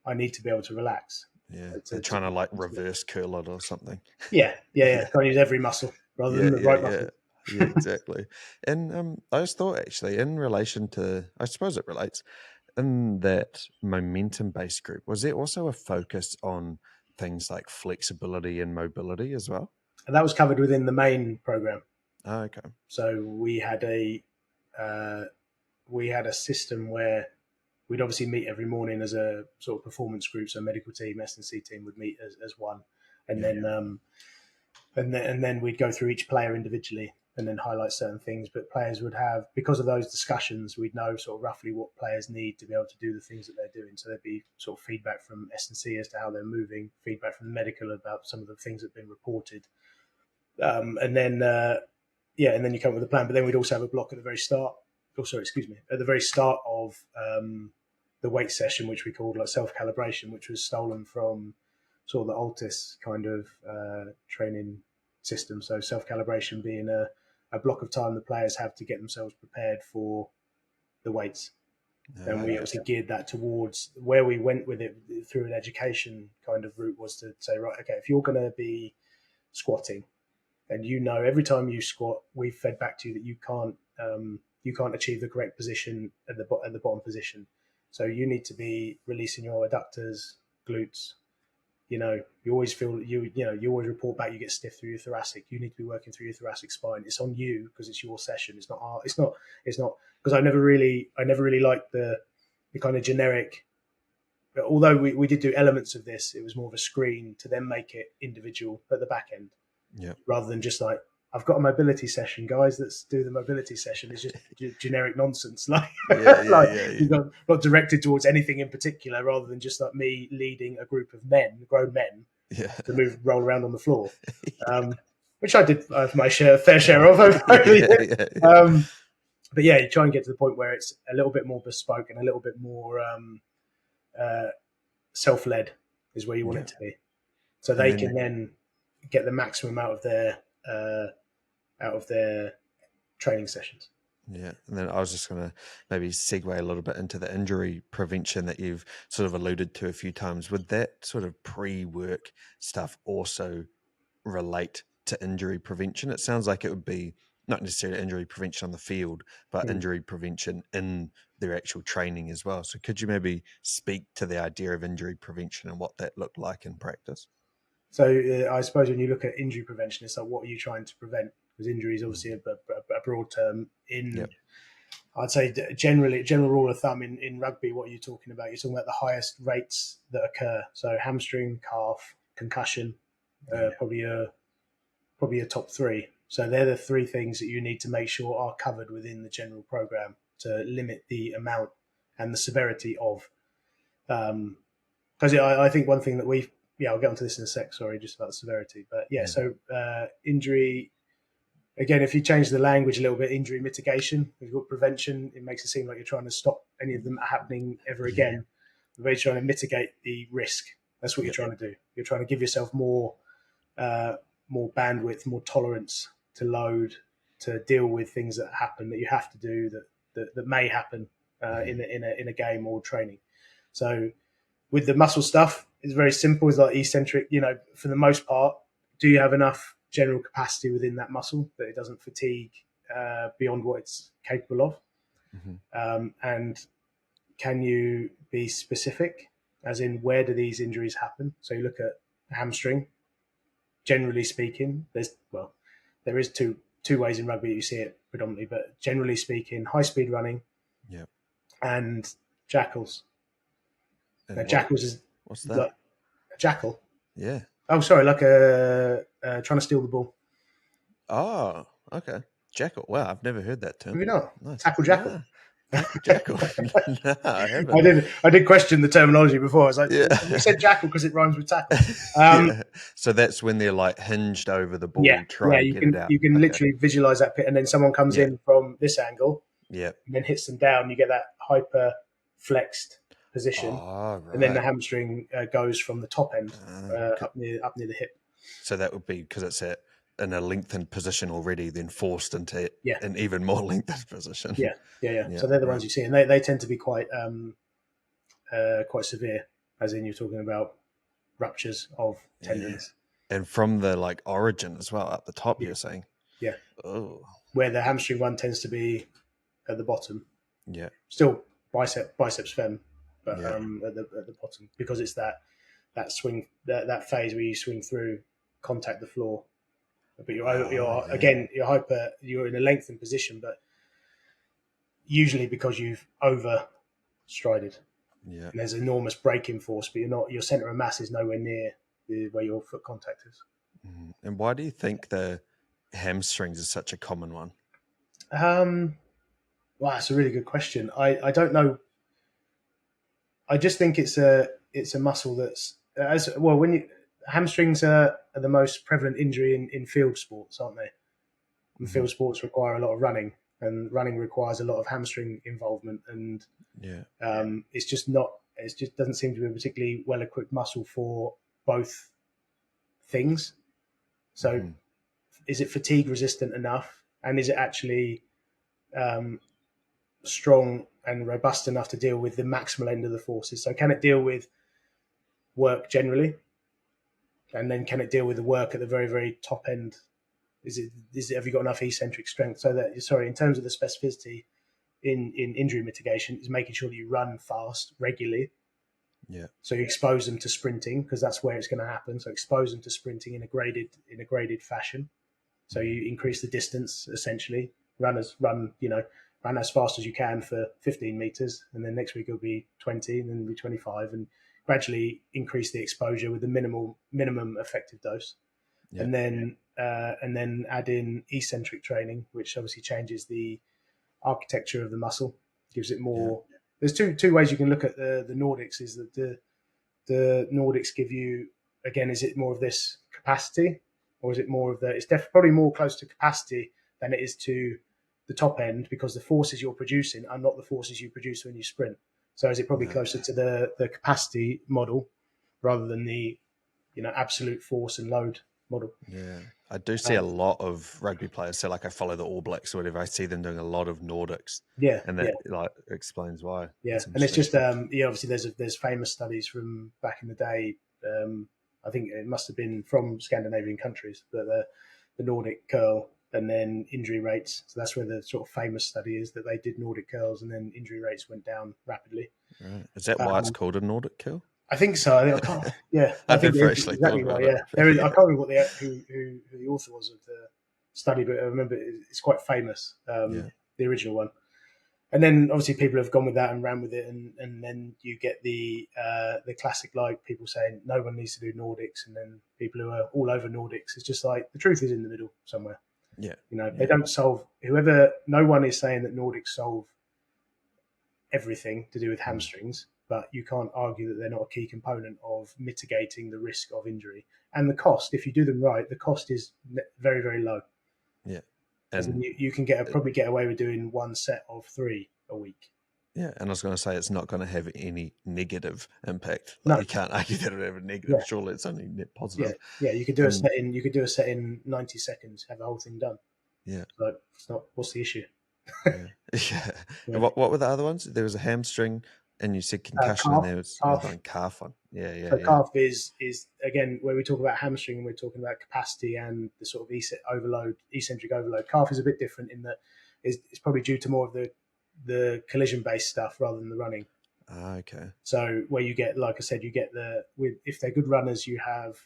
I need to be able to relax. Yeah, they're trying to like reverse curl it or something. Yeah. Trying to use every muscle rather than the right muscle. Yeah, exactly. And I just thought actually in relation to, I suppose it relates, in that momentum-based group, was there also a focus on things like flexibility and mobility as well? And that was covered within the main program. Oh, okay. So we had a system where we'd obviously meet every morning as a sort of performance group. So medical team, S&C team would meet as one, and then we'd go through each player individually and then highlight certain things. But players would have, because of those discussions, we'd know sort of roughly what players need to be able to do the things that they're doing. So there'd be sort of feedback from S&C as to how they're moving, feedback from the medical about some of the things that have been reported, and then you come up with a plan. But then we'd also have a block at the very start. At the very start of the weight session, which we called like self-calibration, which was stolen from sort of the Altis kind of training system. So self-calibration being a block of time the players have to get themselves prepared for the weights. And we obviously geared that towards where we went with it through an education kind of route was to say, right, okay, if you're going to be squatting, and every time you squat, we've fed back to you that you can't achieve the correct position at the bottom position. So you need to be releasing your adductors, glutes. You always feel you always report back. You get stiff through your thoracic. You need to be working through your thoracic spine. It's on you because it's your session. It's not because I never really liked the kind of generic. Although we did do elements of this, it was more of a screen to then make it individual at the back end. Yeah. Rather than just like, I've got a mobility session, guys. Let's do the mobility session. It's just generic nonsense, not directed towards anything in particular. Rather than just like me leading a group of grown men, to roll around on the floor, which I did my fair share of. But yeah, you try and get to the point where it's a little bit more bespoke and a little bit more self-led is where you want it to be, so they can then get the maximum out of their training sessions. Yeah, and then I was just going to maybe segue a little bit into the injury prevention that you've sort of alluded to a few times. Would that sort of pre-work stuff also relate to injury prevention? It sounds like it would be not necessarily injury prevention on the field, but injury prevention in their actual training as well. So could you maybe speak to the idea of injury prevention and what that looked like in practice? So I suppose when you look at injury prevention, it's like, what are you trying to prevent? Because injury is obviously a broad term. I'd say general rule of thumb in rugby, what are you talking about? You're talking about the highest rates that occur. So hamstring, calf, concussion, probably a top three. So they're the three things that you need to make sure are covered within the general program to limit the amount and the severity of. Because I think one thing that I'll get onto this in a sec. Sorry, just about the severity. But so injury. Again, if you change the language a little bit, injury mitigation, we've got prevention. It makes it seem like you're trying to stop any of them happening ever again. We're trying to mitigate the risk. That's what you're trying to do. You're trying to give yourself more bandwidth, more tolerance to load, to deal with things that happen that you have to do that may happen in a game or training. So with the muscle stuff, it's very simple. It's like eccentric. For the most part, do you have enough general capacity within that muscle that it doesn't fatigue beyond what it's capable of? And can you be specific, as in where do these injuries happen? So you look at hamstring. Generally speaking, there is two two ways in rugby you see it predominantly, but generally speaking, high speed running, Yeah. and jackals. And Now, jackals is what's that? like a jackal. Yeah. Oh, sorry, like a trying to steal the ball. Oh, okay. Jackal. Wow, I've never heard that term. Maybe not. Nice. Tackle jackal. Nah. Tackle jackal. No, I haven't. I did question the terminology before. I was like, Yeah. we said jackal because it rhymes with tackle. Yeah. So that's when they're like hinged over the ball, trying to you get can it out. Okay. literally visualize that pit, and then someone comes Yeah. in from this angle, Yeah. and then hits them down. You get that hyper flexed position, Oh, and then the right. hamstring goes from the top end Okay. up near the hip. So that would be because it's in a lengthened position already, then forced into Yeah. an even more lengthened position. Yeah. Yeah, So they're the right. ones you see, and they tend to be quite severe, as in you're talking about ruptures of tendons. And from the like origin as well, up the top, Yeah. you're saying. Yeah. Oh. Where the hamstring one tends to be at the bottom. Yeah. Still biceps fem, but Yeah. at the bottom, because it's that swing, that phase where you swing through, contact the floor. But you're in a lengthened position, but usually because you've overstrided. Yeah. And there's enormous braking force, but your center of mass is nowhere near where your foot contact is. And why do you think the hamstrings is such a common one? Wow, that's a really good question. I don't know. I just think it's a muscle that's as well. Hamstrings are the most prevalent injury in field sports, aren't they? And field sports require a lot of running, and running requires a lot of hamstring involvement, and it's just not. It just doesn't seem to be a particularly well equipped muscle for both things. So, is it fatigue resistant enough, and is it actually strong and robust enough to deal with the maximal end of the forces? So, can it deal with work generally, and then can it deal with the work at the very, very top end? Have you got enough eccentric strength so that, in terms of the specificity in injury mitigation, is making sure that you run fast regularly. Yeah. So you expose them to sprinting, because that's where it's going to happen. So expose them to sprinting in a graded fashion. So you increase the distance essentially. Run as fast as you can for 15 meters, and then next week it'll be 20, and then it'll be 25, and gradually increase the exposure with the minimum effective dose. Yeah. And then add in eccentric training, which obviously changes the architecture of the muscle, gives it more. Yeah. There's two ways you can look at the Nordics. Is that the Nordics give you, again, is it more of this capacity, or is it more of it's probably more close to capacity than it is to the top end, because the forces you're producing are not the forces you produce when you sprint. So is it probably closer to the capacity model rather than the absolute force and load model? Yeah, I do see a lot of rugby players. So, like, I follow the All Blacks or whatever. I see them doing a lot of Nordics. Yeah, and that like explains why. Yeah, and it's just obviously there's famous studies from back in the day. I think it must have been from Scandinavian countries, but the Nordic curl and then injury rates. So that's where the sort of famous study is, that they did Nordic curls and then injury rates went down rapidly. Right. Is that why it's called a Nordic curl? I think so. I can't. Yeah, I think exactly why. Yeah, I can't remember who the author was of the study, but I remember it's quite famous. The original one, and then obviously people have gone with that and ran with it, and then you get the classic, like people saying no one needs to do Nordics, and then people who are all over Nordics. It's just like the truth is in the middle somewhere. Yeah, they don't solve. No one is saying that Nordics solve everything to do with hamstrings. But you can't argue that they're not a key component of mitigating the risk of injury. And the cost, if you do them right, the cost is very, very low. Yeah. And you can probably get away with doing one set of 3 a week. Yeah, and I was going to say it's not going to have any negative impact. No. You can't argue that it would have a negative. Yeah. Surely it's only net positive. Yeah. You could do a set in 90 seconds, have the whole thing done. Yeah. So it's not. What's the issue? Yeah. And what were the other ones? There was a hamstring. And you said concussion, and there was calf one. Yeah. So calf is again where we talk about hamstring, and we're talking about capacity and the sort of eccentric overload. Calf is a bit different in that it's probably due to more of the collision based stuff rather than the running. Okay. So where you get, like I said, if they're good runners, you have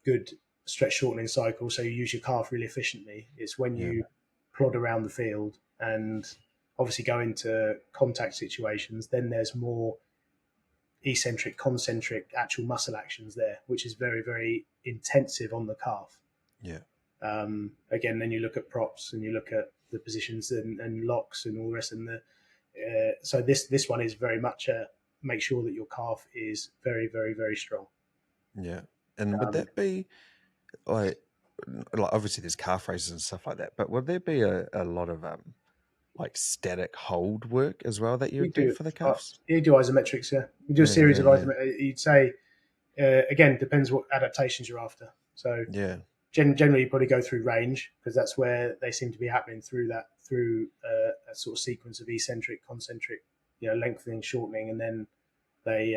good stretch shortening cycle, so you use your calf really efficiently. It's when you plod around the field and obviously go into contact situations, then there's more eccentric, concentric, actual muscle actions there, which is very, very intensive on the calf. Yeah. Again, then you look at props and you look at the positions and locks and all the rest. And so this one is very much make sure that your calf is very, very, very strong. Yeah. And would that be like obviously there's calf raises and stuff like that, but would there be a lot of like static hold work as well that you would do for the calves? You do isometrics, yeah. You do a series of isometrics. You'd say, again, depends what adaptations you're after. So generally you probably go through range, because that's where they seem to be happening through a sort of sequence of eccentric, concentric, lengthening, shortening, and then they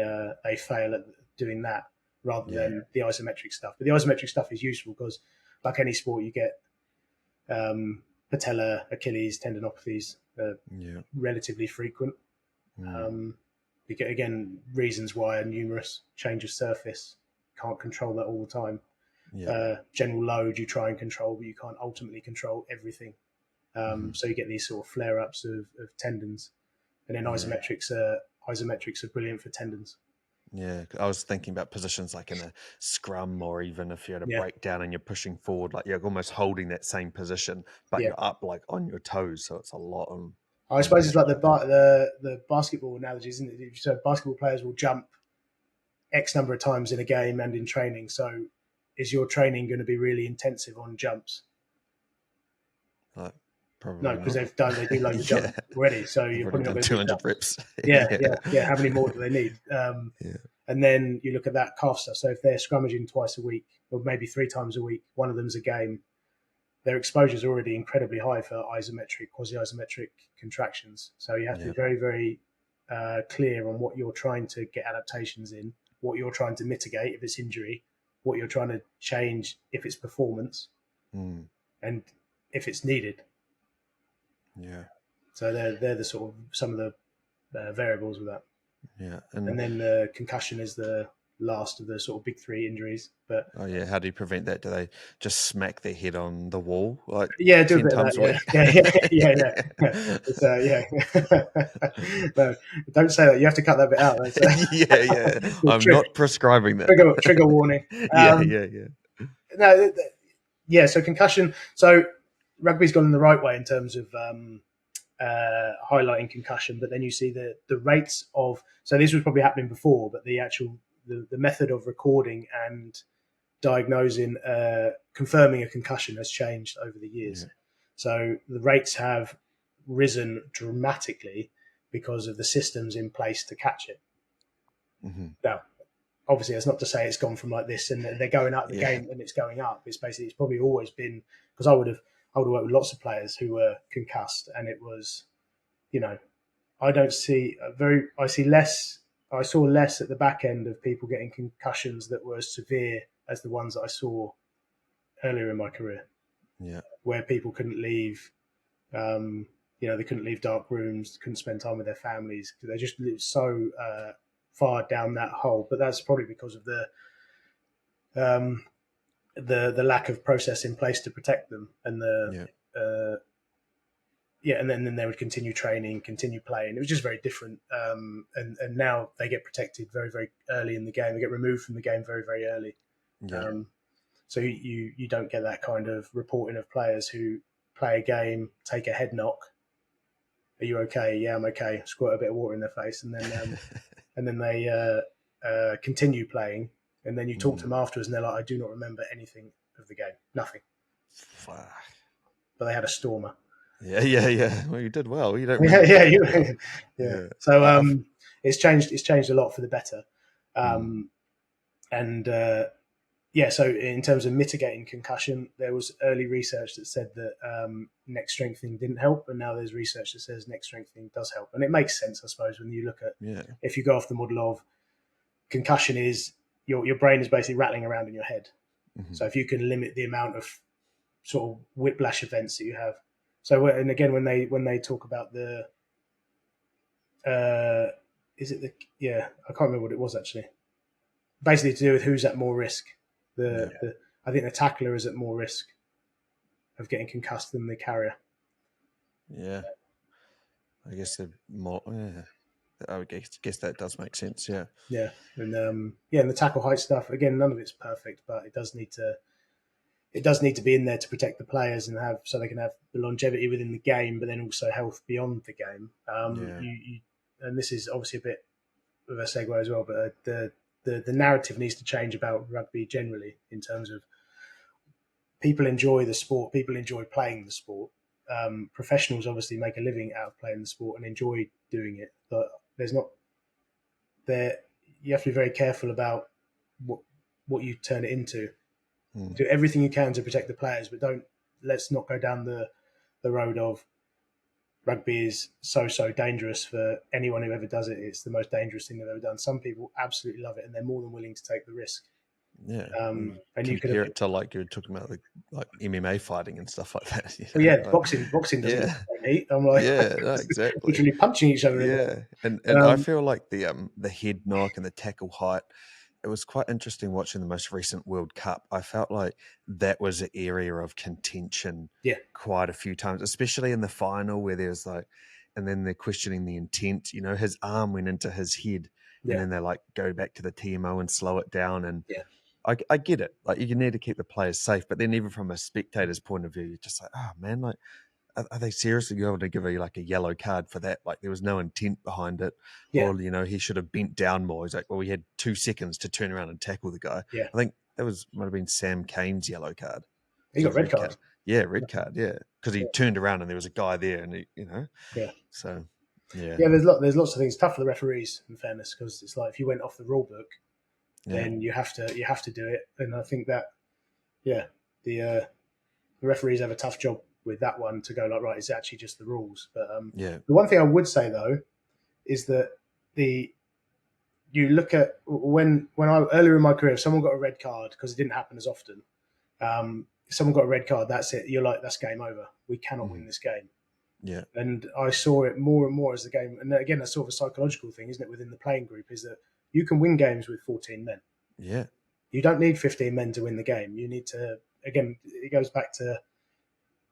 fail at doing that rather than the isometric stuff. But the isometric stuff is useful because, like any sport, you get patella, Achilles, tendinopathies, relatively frequent. You get, again, reasons why are numerous. Change of surface, can't control that all the time. General load you try and control, but you can't ultimately control everything. So you get these sort of flare-ups of tendons, and then isometrics are brilliant for tendons. Yeah, I was thinking about positions like in a scrum, or even if you had a breakdown and you're pushing forward, like you're almost holding that same position, but you're up like on your toes, so it's a lot on. I suppose it's like the basketball analogy, isn't it? So basketball players will jump X number of times in a game and in training. So is your training going to be really intensive on jumps? Probably no, because they do loads of jumps already. So you're probably not going to do 200 reps. Yeah. How many more do they need? And then you look at that calf stuff. So if they're scrummaging twice a week, or maybe 3 times a week, one of them's a game, their exposure is already incredibly high for isometric, quasi-isometric contractions. So you have to be very, very clear on what you're trying to get adaptations in, what you're trying to mitigate if it's injury, what you're trying to change if it's performance, and if it's needed. Yeah. So they're the sort of some of the variables with that. Yeah. And then the concussion is the last of the sort of big 3 injuries. But how do you prevent that? Do they just smack their head on the wall like do a 10 bit times of that, No, don't say that. You have to cut that bit out. I'm not prescribing that. Trigger warning. No, so concussion. So rugby's gone in the right way in terms of highlighting concussion, but then you see the rates of. So this was probably happening before, but the actual the method of recording and diagnosing, confirming a concussion has changed over the years. So the rates have risen dramatically because of the systems in place to catch it. Now, obviously, that's not to say it's gone from like this and they're going up the game and it's going up. It's probably always been, because I would have worked with lots of players who were concussed, and it was, I saw less at the back end of people getting concussions that were as severe as the ones that I saw earlier in my career. Where people couldn't leave, they couldn't leave dark rooms, couldn't spend time with their families. They just lived so far down that hole. But that's probably because of the lack of process in place to protect them, and and then they would continue training, continue playing. It was just very different. And now they get protected very, very early in the game. They get removed from the game very, very early. So you don't get that kind of reporting of players who play a game, take a head knock. Are you okay? Yeah, I'm okay. Squirt a bit of water in their face, and then and then they continue playing. And then you talk to them afterwards, and they're like, "I do not remember anything of the game. Nothing." Fuck. But they had a stormer. Yeah. Well, you did well. You don't. Yeah. So it's changed a lot for the better. So in terms of mitigating concussion, there was early research that said that neck strengthening didn't help, and now there's research that says neck strengthening does help. And it makes sense, I suppose, when you look at if you go off the model of concussion is your brain is basically rattling around in your head. So if you can limit the amount of sort of whiplash events that you have. So, and again, when they talk about the, I can't remember what it was actually. Basically, to do with who's at more risk. I think the tackler is at more risk of getting concussed than the carrier. Yeah. I guess they're more. Yeah. I guess that does make sense. Yeah. Yeah, and the tackle height stuff again, none of it's perfect, but it does need to be in there to protect the players and have so they can have the longevity within the game, but then also health beyond the game. Yeah. And this is obviously a bit of a segue as well, but the narrative needs to change about rugby generally in terms of people enjoy the sport, people enjoy playing the sport. Professionals obviously make a living out of playing the sport and enjoy doing it, but there's not there. You have to be very careful about what you turn it into. Do everything you can to protect the players, but let's not go down the road of rugby is so dangerous for anyone who ever does it. It's the most dangerous thing they've ever done. Some people absolutely love it and they're more than willing to take the risk. Yeah. And you could compare it to like you were talking about like MMA fighting and stuff like that. Well, yeah, like, boxing doesn't yeah. heat. I'm like, Yeah, no, exactly. literally punching each other. Yeah, and I feel like the head knock and the tackle height. It was quite interesting watching the most recent World Cup. I felt like that was an area of contention Yeah. quite a few times, especially in the final where there's like, and then they're questioning the intent. You know, his arm went into his head, and Yeah. then they like go back to the TMO and slow it down. And Yeah. I get it. Like you need to keep the players safe, but then even from a spectator's point of view, you're just like, oh man, like are they seriously going to give you like a yellow card for that? Like there was no intent behind it, Yeah. or he should have bent down more. He's like, well, we had 2 seconds to turn around and tackle the guy. Yeah. I think that might have been Sam Kane's yellow card. He got red card. Yeah, red card. Yeah, because he turned around and there was a guy there, and Yeah. So yeah. Yeah. There's lots of things tough for the referees, in fairness, because it's like if you went off the rule book, then you have to do it. And I think that the referees have a tough job with that one to go like, right, it's actually just the rules. But the one thing I would say though is that you look at when I earlier in my career, if someone got a red card because it didn't happen as often. If someone got a red card, that's it. You're like, that's game over. We cannot win this game. Yeah. And I saw it more and more as the game. And again, that's sort of a psychological thing, isn't it? Within the playing group, is that you can win games with 14 men. Yeah. You don't need 15 men to win the game. You need to. Again, it goes back to.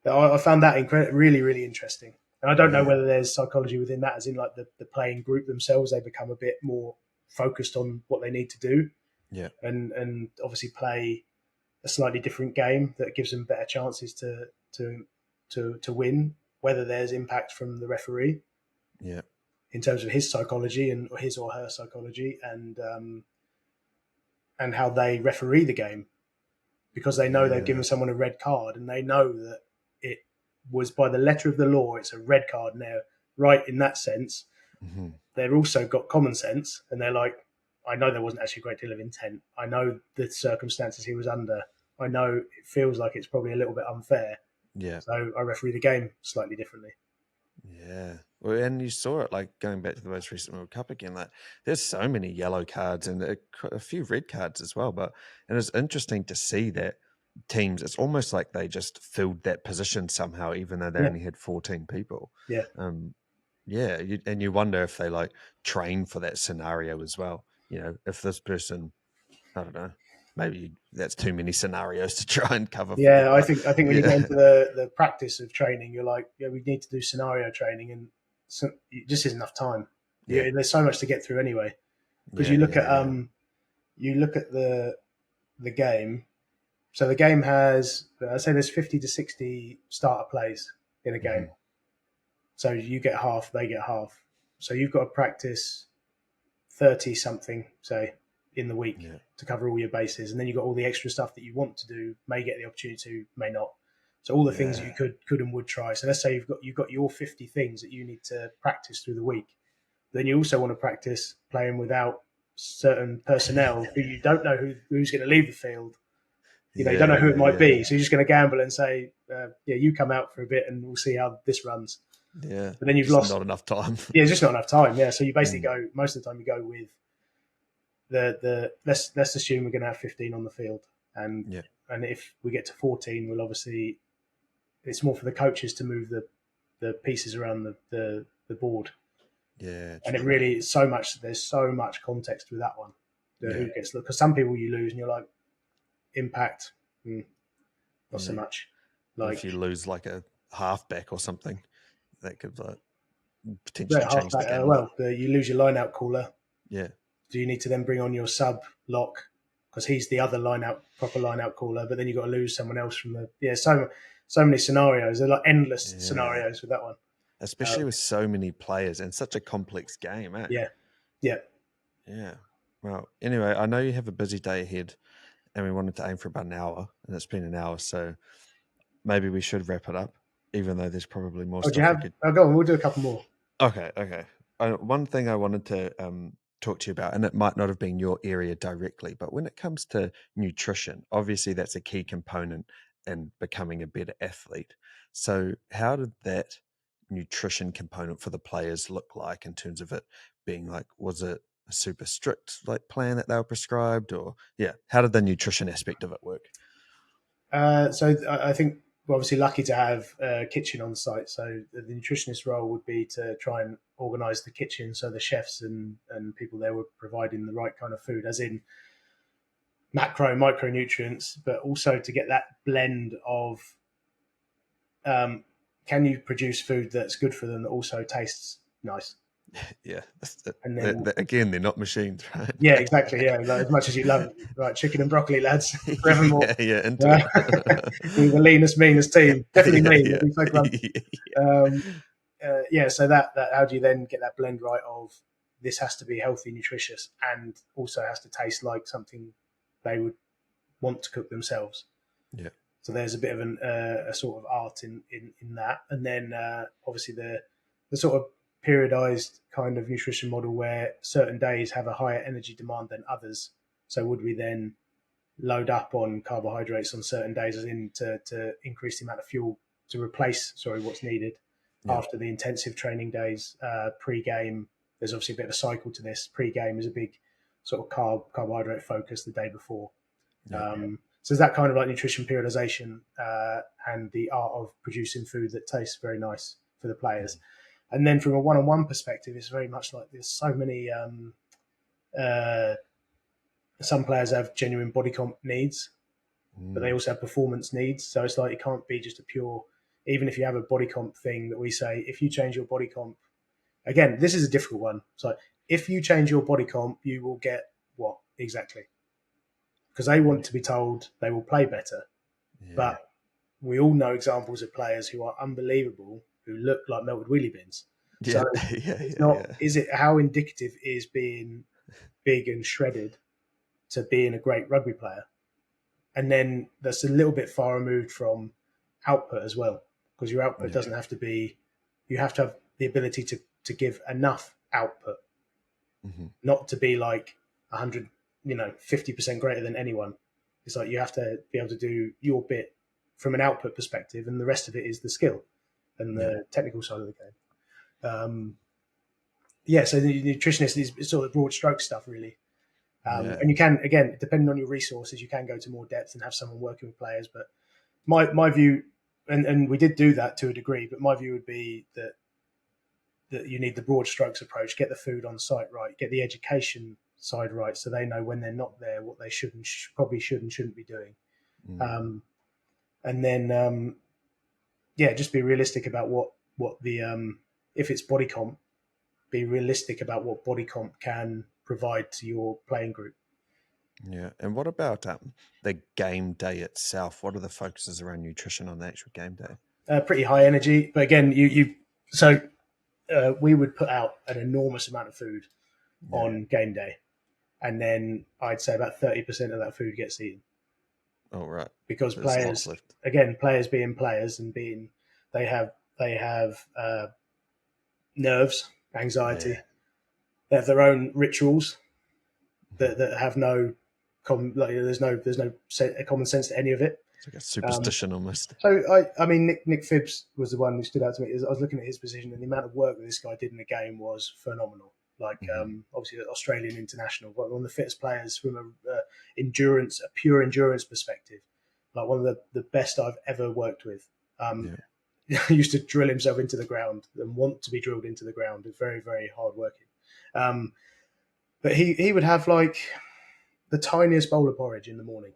I found that really, really interesting. And I don't know whether there's psychology within that, as in like the playing group themselves, they become a bit more focused on what they need to do. Yeah. And obviously play a slightly different game that gives them better chances to win, whether there's impact from the referee. Yeah. In terms of his psychology and his or her psychology and how they referee the game. Because they know they've given someone a red card and they know that it was by the letter of the law, it's a red card now. Right, in that sense, they've also got common sense and they're like, I know there wasn't actually a great deal of intent. I know the circumstances he was under. I know it feels like it's probably a little bit unfair. Yeah. So I referee the game slightly differently. Yeah. Well, and you saw it like going back to the most recent World Cup again. Like, there's so many yellow cards and a few red cards as well. And it's interesting to see that teams. It's almost like they just filled that position somehow, even though they only had 14 people. Yeah. And you wonder if they like train for that scenario as well. If this person, I don't know, maybe that's too many scenarios to try and cover. Yeah, I think when you go into the practice of training, you're like, we need to do scenario training, and it just isn't enough time. Yeah, there's so much to get through anyway. Because you look at the game. So the game has, I'd say there's 50 to 60 starter plays in a game. So you get half, they get half. So you've got to practice 30 something, say, in the week to cover all your bases. And then you've got all the extra stuff that you want to do, may get the opportunity to, may not. So all the things that you could and would try. So let's say you've got your 50 things that you need to practice through the week. Then you also want to practice playing without certain personnel who you don't know who's going to leave the field. You don't know who it might be. So you're just going to gamble and say, you come out for a bit and we'll see how this runs. Yeah. But then you've lost. Not enough time. Yeah, it's just not enough time. Yeah. So you basically go, most of the time you go with let's assume we're going to have 15 on the field. And if we get to 14, we'll obviously, it's more for the coaches to move the pieces around the board. Yeah. And it really is there's so much context with that one. Who gets, because some people you lose and you're like, impact, Not so much. But Like if you lose like a halfback or something, that could like potentially change the game a lot. you lose your line out caller. Yeah. Do you need to then bring on your sub lock because he's the other proper line out caller? But then you've got to lose someone else from the so many scenarios. They're like endless scenarios with that one, especially with so many players and such a complex game. Eh? Yeah. Yeah. Well, anyway, I know you have a busy day ahead, and we wanted to aim for about an hour, and it's been an hour, so maybe we should wrap it up, even though there's probably more stuff we could. Go on, we'll do a couple more. Okay. One thing I wanted to talk to you about, and it might not have been your area directly, but when it comes to nutrition, obviously that's a key component in becoming a better athlete. So, how did that nutrition component for the players look like in terms of it being like, was it a super strict like plan that they were prescribed, or how did the nutrition aspect of it work? So I think we're obviously lucky to have a kitchen on site. So the nutritionist role would be to try and organise the kitchen, so the chefs and people there were providing the right kind of food, as in micronutrients, but also to get that blend of can you produce food that's good for them that also tastes nice. Yeah, and then again, they're not machines, right? Yeah, exactly. Yeah, like, as much as you love right, chicken and broccoli, lads, forevermore. Into it. We're the leanest, meanest team. Definitely mean. We so grumpy. So that how do you then get that blend right of this has to be healthy, nutritious, and also has to taste like something they would want to cook themselves. Yeah. So there's a bit of a sort of art in that, and then obviously the sort of periodized kind of nutrition model where certain days have a higher energy demand than others. So would we then load up on carbohydrates on certain days as in to increase the amount of fuel to replace what's needed after the intensive training days? Pre-game, there's obviously a bit of a cycle to this. Pre-game is a big sort of carbohydrate focus the day before. So there's that kind of like nutrition periodization and the art of producing food that tastes very nice for the players. And then from a one-on-one perspective, it's very much like there's so many. Some players have genuine body comp needs, but they also have performance needs. So it's like it can't be just a pure. Even if you have a body comp thing that we say, if you change your body comp, again, this is a difficult one. So if you change your body comp, you will get what exactly? Because they want to be told they will play better, but we all know examples of players who are unbelievable, who look like melted wheelie bins. So it's not. Is it how indicative is being big and shredded to being a great rugby player? And then that's a little bit far removed from output as well, because your output doesn't have to be. You have to have the ability to give enough output, not to be like 100, 50% greater than anyone. It's like you have to be able to do your bit from an output perspective, and the rest of it is the skill and the technical side of the game. So the nutritionist is sort of broad stroke stuff, really. And you can, again, depending on your resources, you can go to more depth and have someone working with players. But my view, and we did do that to a degree, but my view would be that you need the broad strokes approach, get the food on site right, get the education side right, so they know when they're not there what they probably should and shouldn't be doing. And then, just be realistic about what the if it's body comp, be realistic about what body comp can provide to your playing group. Yeah, and what about the game day itself? What are the focuses around nutrition on the actual game day? Pretty high energy, but again, we would put out an enormous amount of food on game day, and then I'd say about 30% of that food gets eaten. Oh, right. Because players being players and being they have nerves, anxiety. They have their own rituals that have no there's no common sense to any of it. It's like a superstition almost. So I mean, Nick Phibbs was the one who stood out to me. I was looking at his position, and the amount of work that this guy did in the game was phenomenal. Like obviously, Australian international, one of the fittest players from a pure endurance perspective. Like one of the best I've ever worked with. He used to drill himself into the ground and want to be drilled into the ground. It's very, very hard working. But he would have like the tiniest bowl of porridge in the morning,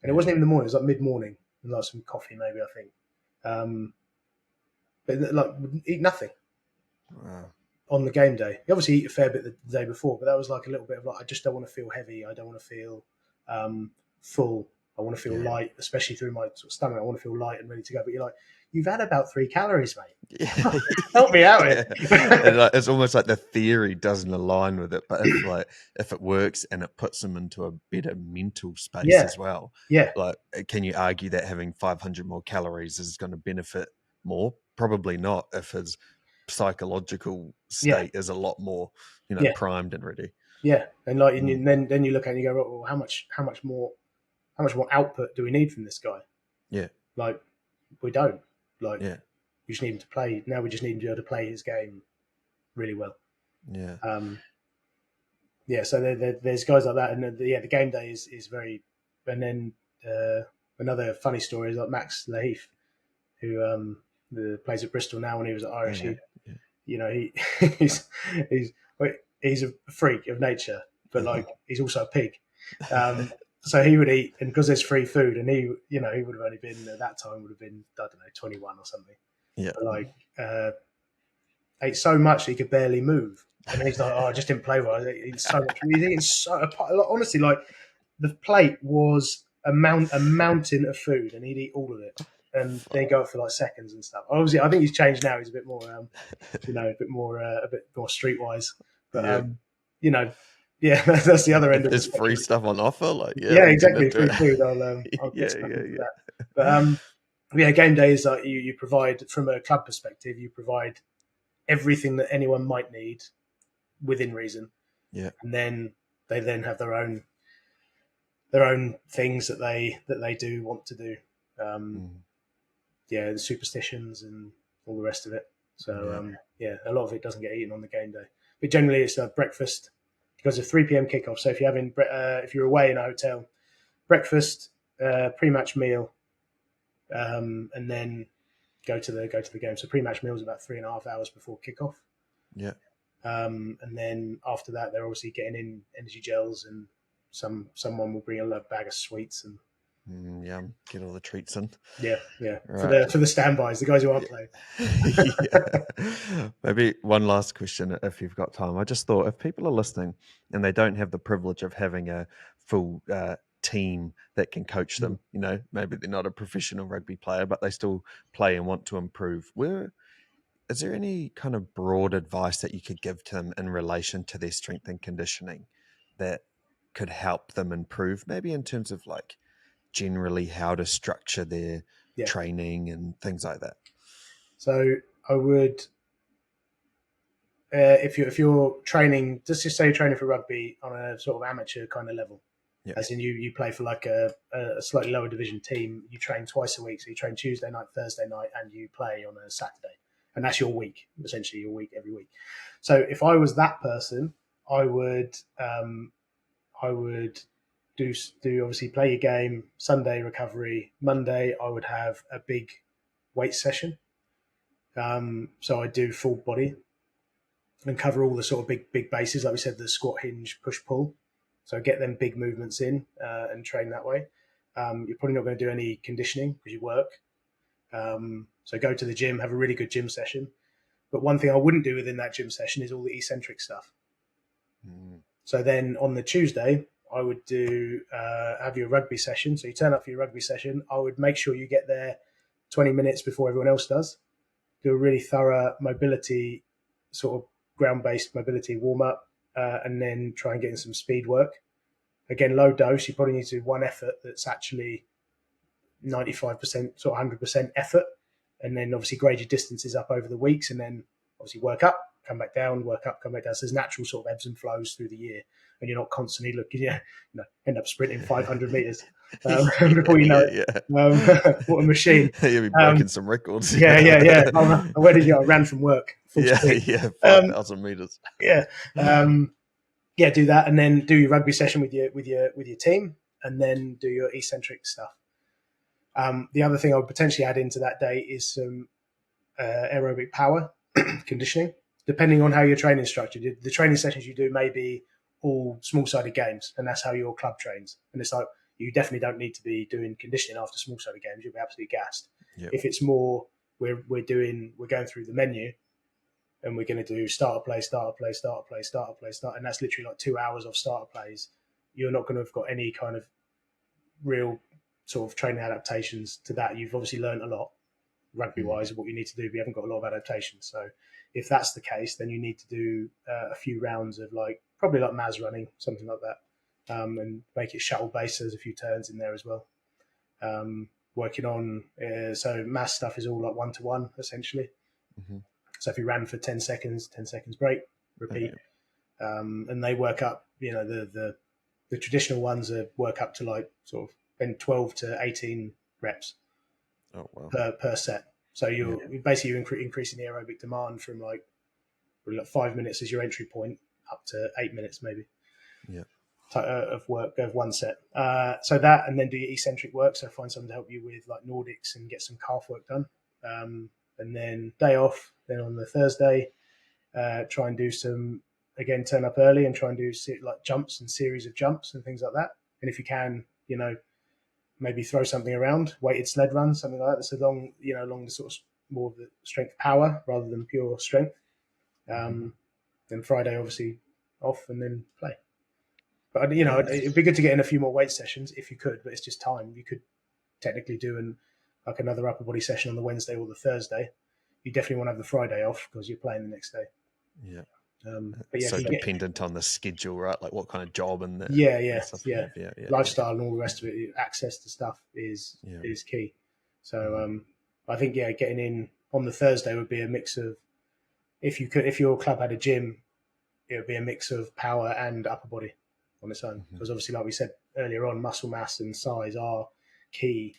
And it wasn't even in the morning; it was like mid-morning, and like some coffee, maybe I think. But like would eat nothing on the game day. You obviously eat a fair bit the day before, but that was like a little bit of like, I just don't want to feel heavy. I don't want to feel full. I want to feel light, especially through my sort of stomach. I want to feel light and ready to go. But you're like, you've had about 3 calories, mate. Yeah. Help me out. And like, it's almost like the theory doesn't align with it, but if it works and it puts them into a better mental space as well, like, can you argue that having 500 more calories is going to benefit more? Probably not, if his psychological state is a lot more, primed and ready. Yeah, and like, and then you look at it and you go, well, how much more output do we need from this guy? Yeah, like we don't. Like, we just need him to play. Now we just need him to be able to play his game really well. Yeah. So there's guys like that, and the game day is very. And then another funny story is like Max Laheath, who plays at Bristol now. When he was at Irish, he's a freak of nature, but like he's also a pig. So he would eat, and because there's free food, and he would have only been at that time, would have been, I don't know, 21 or something. Yeah. But like ate so much that he could barely move, and he's like, I just didn't play well. He's eating so much. He's eating so honestly, like the plate was a mountain of food, and he'd eat all of it, and then go up for like seconds and stuff. Obviously, I think he's changed now. He's a bit more, a bit more streetwise, but that's the other end of it. There's free stuff on offer, like exactly, free food. I'll get stuff into that. But game day is like you provide, from a club perspective, you provide everything that anyone might need within reason. Yeah, and then they have their own things that they do want to do. The superstitions and all the rest of it. So a lot of it doesn't get eaten on the game day, but generally it's a breakfast. Because of 3 p.m. kickoff. So if you're away in a hotel, breakfast, pre-match meal, and then go to the game. So pre-match meal is about 3.5 hours before kickoff. Yeah. And then after that, they're obviously getting in energy gels, and someone will bring a bag of sweets and get all the treats in. Yeah. Right. For the standbys, the guys who aren't playing. Maybe one last question, if you've got time. I just thought, if people are listening and they don't have the privilege of having a full team that can coach them, maybe they're not a professional rugby player, but they still play and want to improve. Is there any kind of broad advice that you could give to them in relation to their strength and conditioning that could help them improve, maybe in terms of like generally how to structure their training and things like that? So I would, if you're training, just say you're training for rugby on a sort of amateur kind of level, as in you play for like a slightly lower division team, you train twice a week. So you train Tuesday night, Thursday night, and you play on a Saturday. And that's your week, essentially your week every week. So if I was that person, I would do obviously play your game, Sunday recovery, Monday I would have a big weight session. So I do full body and cover all the sort of big bases, like we said, the squat, hinge, push, pull. So get them big movements in and train that way. You're probably not going to do any conditioning because you work. So go to the gym, have a really good gym session. But one thing I wouldn't do within that gym session is all the eccentric stuff. So then on the Tuesday, I would have your rugby session. So you turn up for your rugby session. I would make sure you get there 20 minutes before everyone else does. Do a really thorough mobility, sort of ground-based mobility warm-up, and then try and get in some speed work. Again, low dose. You probably need to do one effort that's actually 95%, sort of 100% effort. And then obviously grade your distances up over the weeks, and then obviously work up, come back down, work up, come back down. So there's natural sort of ebbs and flows through the year, and you're not constantly looking, end up sprinting 500 meters before you know it. What a machine. You'll be breaking some records. Yeah. Where did you? I ran from work. 5,000 meters. Do that, and then do your rugby session with your team, and then do your eccentric stuff. The other thing I would potentially add into that day is some aerobic power conditioning, depending on how your training is structured. The training sessions you do may be all small-sided games, and that's how your club trains. And it's like you definitely don't need to be doing conditioning after small soda games. You'll be absolutely gassed. Yep. If it's more, we're going through the menu, and we're going to do starter play, and that's literally like 2 hours of starter plays. You're not going to have got any kind of real sort of training adaptations to that. You've obviously learned a lot rugby wise of what you need to do, but you haven't got a lot of adaptations. So if that's the case, then you need to do a few rounds of probably like Maz running, something like that, and make it shuttle based. There's a few turns in there as well. Working on so mass stuff is all like 1-to-1 essentially. Mm-hmm. So if you ran for 10 seconds break, repeat. Okay. And they work up, the traditional ones work up to like sort of 12 to 18 reps per set. So you're basically increasing the aerobic demand from like 5 minutes as your entry point up to 8 minutes maybe. Yeah. Of work of one set. So that, and then do your eccentric work. So find someone to help you with like Nordics and get some calf work done. And then day off. Then on the Thursday, try and do some, again, turn up early and try and do like jumps and series of jumps and things like that. And if you can, maybe throw something around, weighted sled run, something like that. That's along the sort of more of the strength power rather than pure strength. Then Friday, obviously, off and then play. But, it'd be good to get in a few more weight sessions if you could, but it's just time. You could technically do another upper body session on the Wednesday or the Thursday. You definitely want to have the Friday off because you're playing the next day. Yeah. But so dependent on the schedule, right? Like what kind of job and the lifestyle and all the rest of it. Access to stuff is key. So I think getting in on the Thursday would be a mix of, if your club had a gym, it would be a mix of power and upper body on its own, because obviously, like we said earlier on, muscle mass and size are key.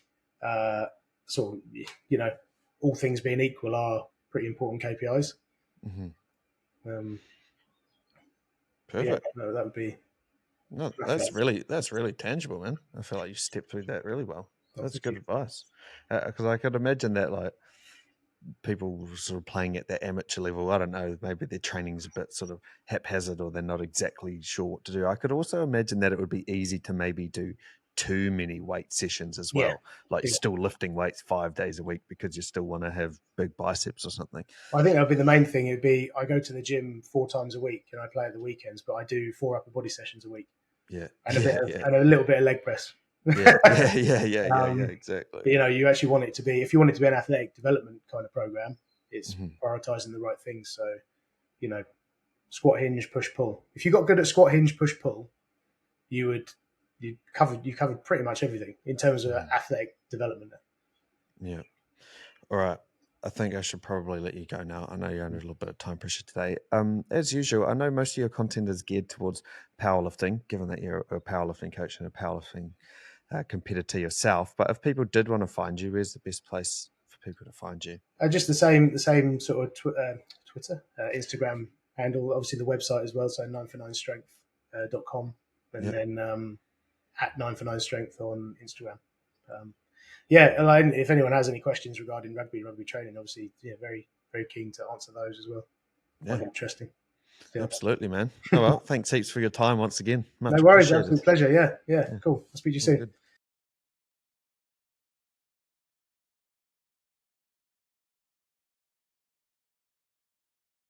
Sort of, all things being equal, are pretty important KPIs. Perfect. That would be. No, that's really tangible, man. I feel like you stepped through that really well. That's good advice, because I could imagine that like people sort of playing at that amateur level, I don't know, maybe their training's a bit sort of haphazard or they're not exactly sure what to do. I could also imagine that it would be easy to maybe do too many weight sessions as well, like still lifting weights 5 days a week because you still want to have big biceps or something. I think that would be the main thing. It'd be, I go to the gym 4 times a week and I play at the weekends, but I do 4 upper body sessions a week. Yeah. And a little bit of leg press. Yeah, exactly. But, you actually want it to be, if you want it to be an athletic development kind of program, it's prioritizing the right things. So, squat, hinge, push, pull. If you got good at squat, hinge, push, pull, you covered pretty much everything in terms of athletic development. Yeah. All right. I think I should probably let you go now. I know you're under a little bit of time pressure today. As usual, I know most of your content is geared towards powerlifting, given that you're a powerlifting coach and a powerlifting competitor yourself. But if people did want to find you, where's the best place for people to find you? Just the same sort of Twitter, Instagram handle, obviously the website as well. So 9for9strength.com, and then at 9for9strength on Instagram. If anyone has any questions regarding rugby training, obviously, very, very keen to answer those as well. Quite interesting. Yeah. Absolutely, man. Oh, well, thanks heaps for your time once again. No worries, absolute pleasure. Yeah, cool. I'll speak to you soon. Good.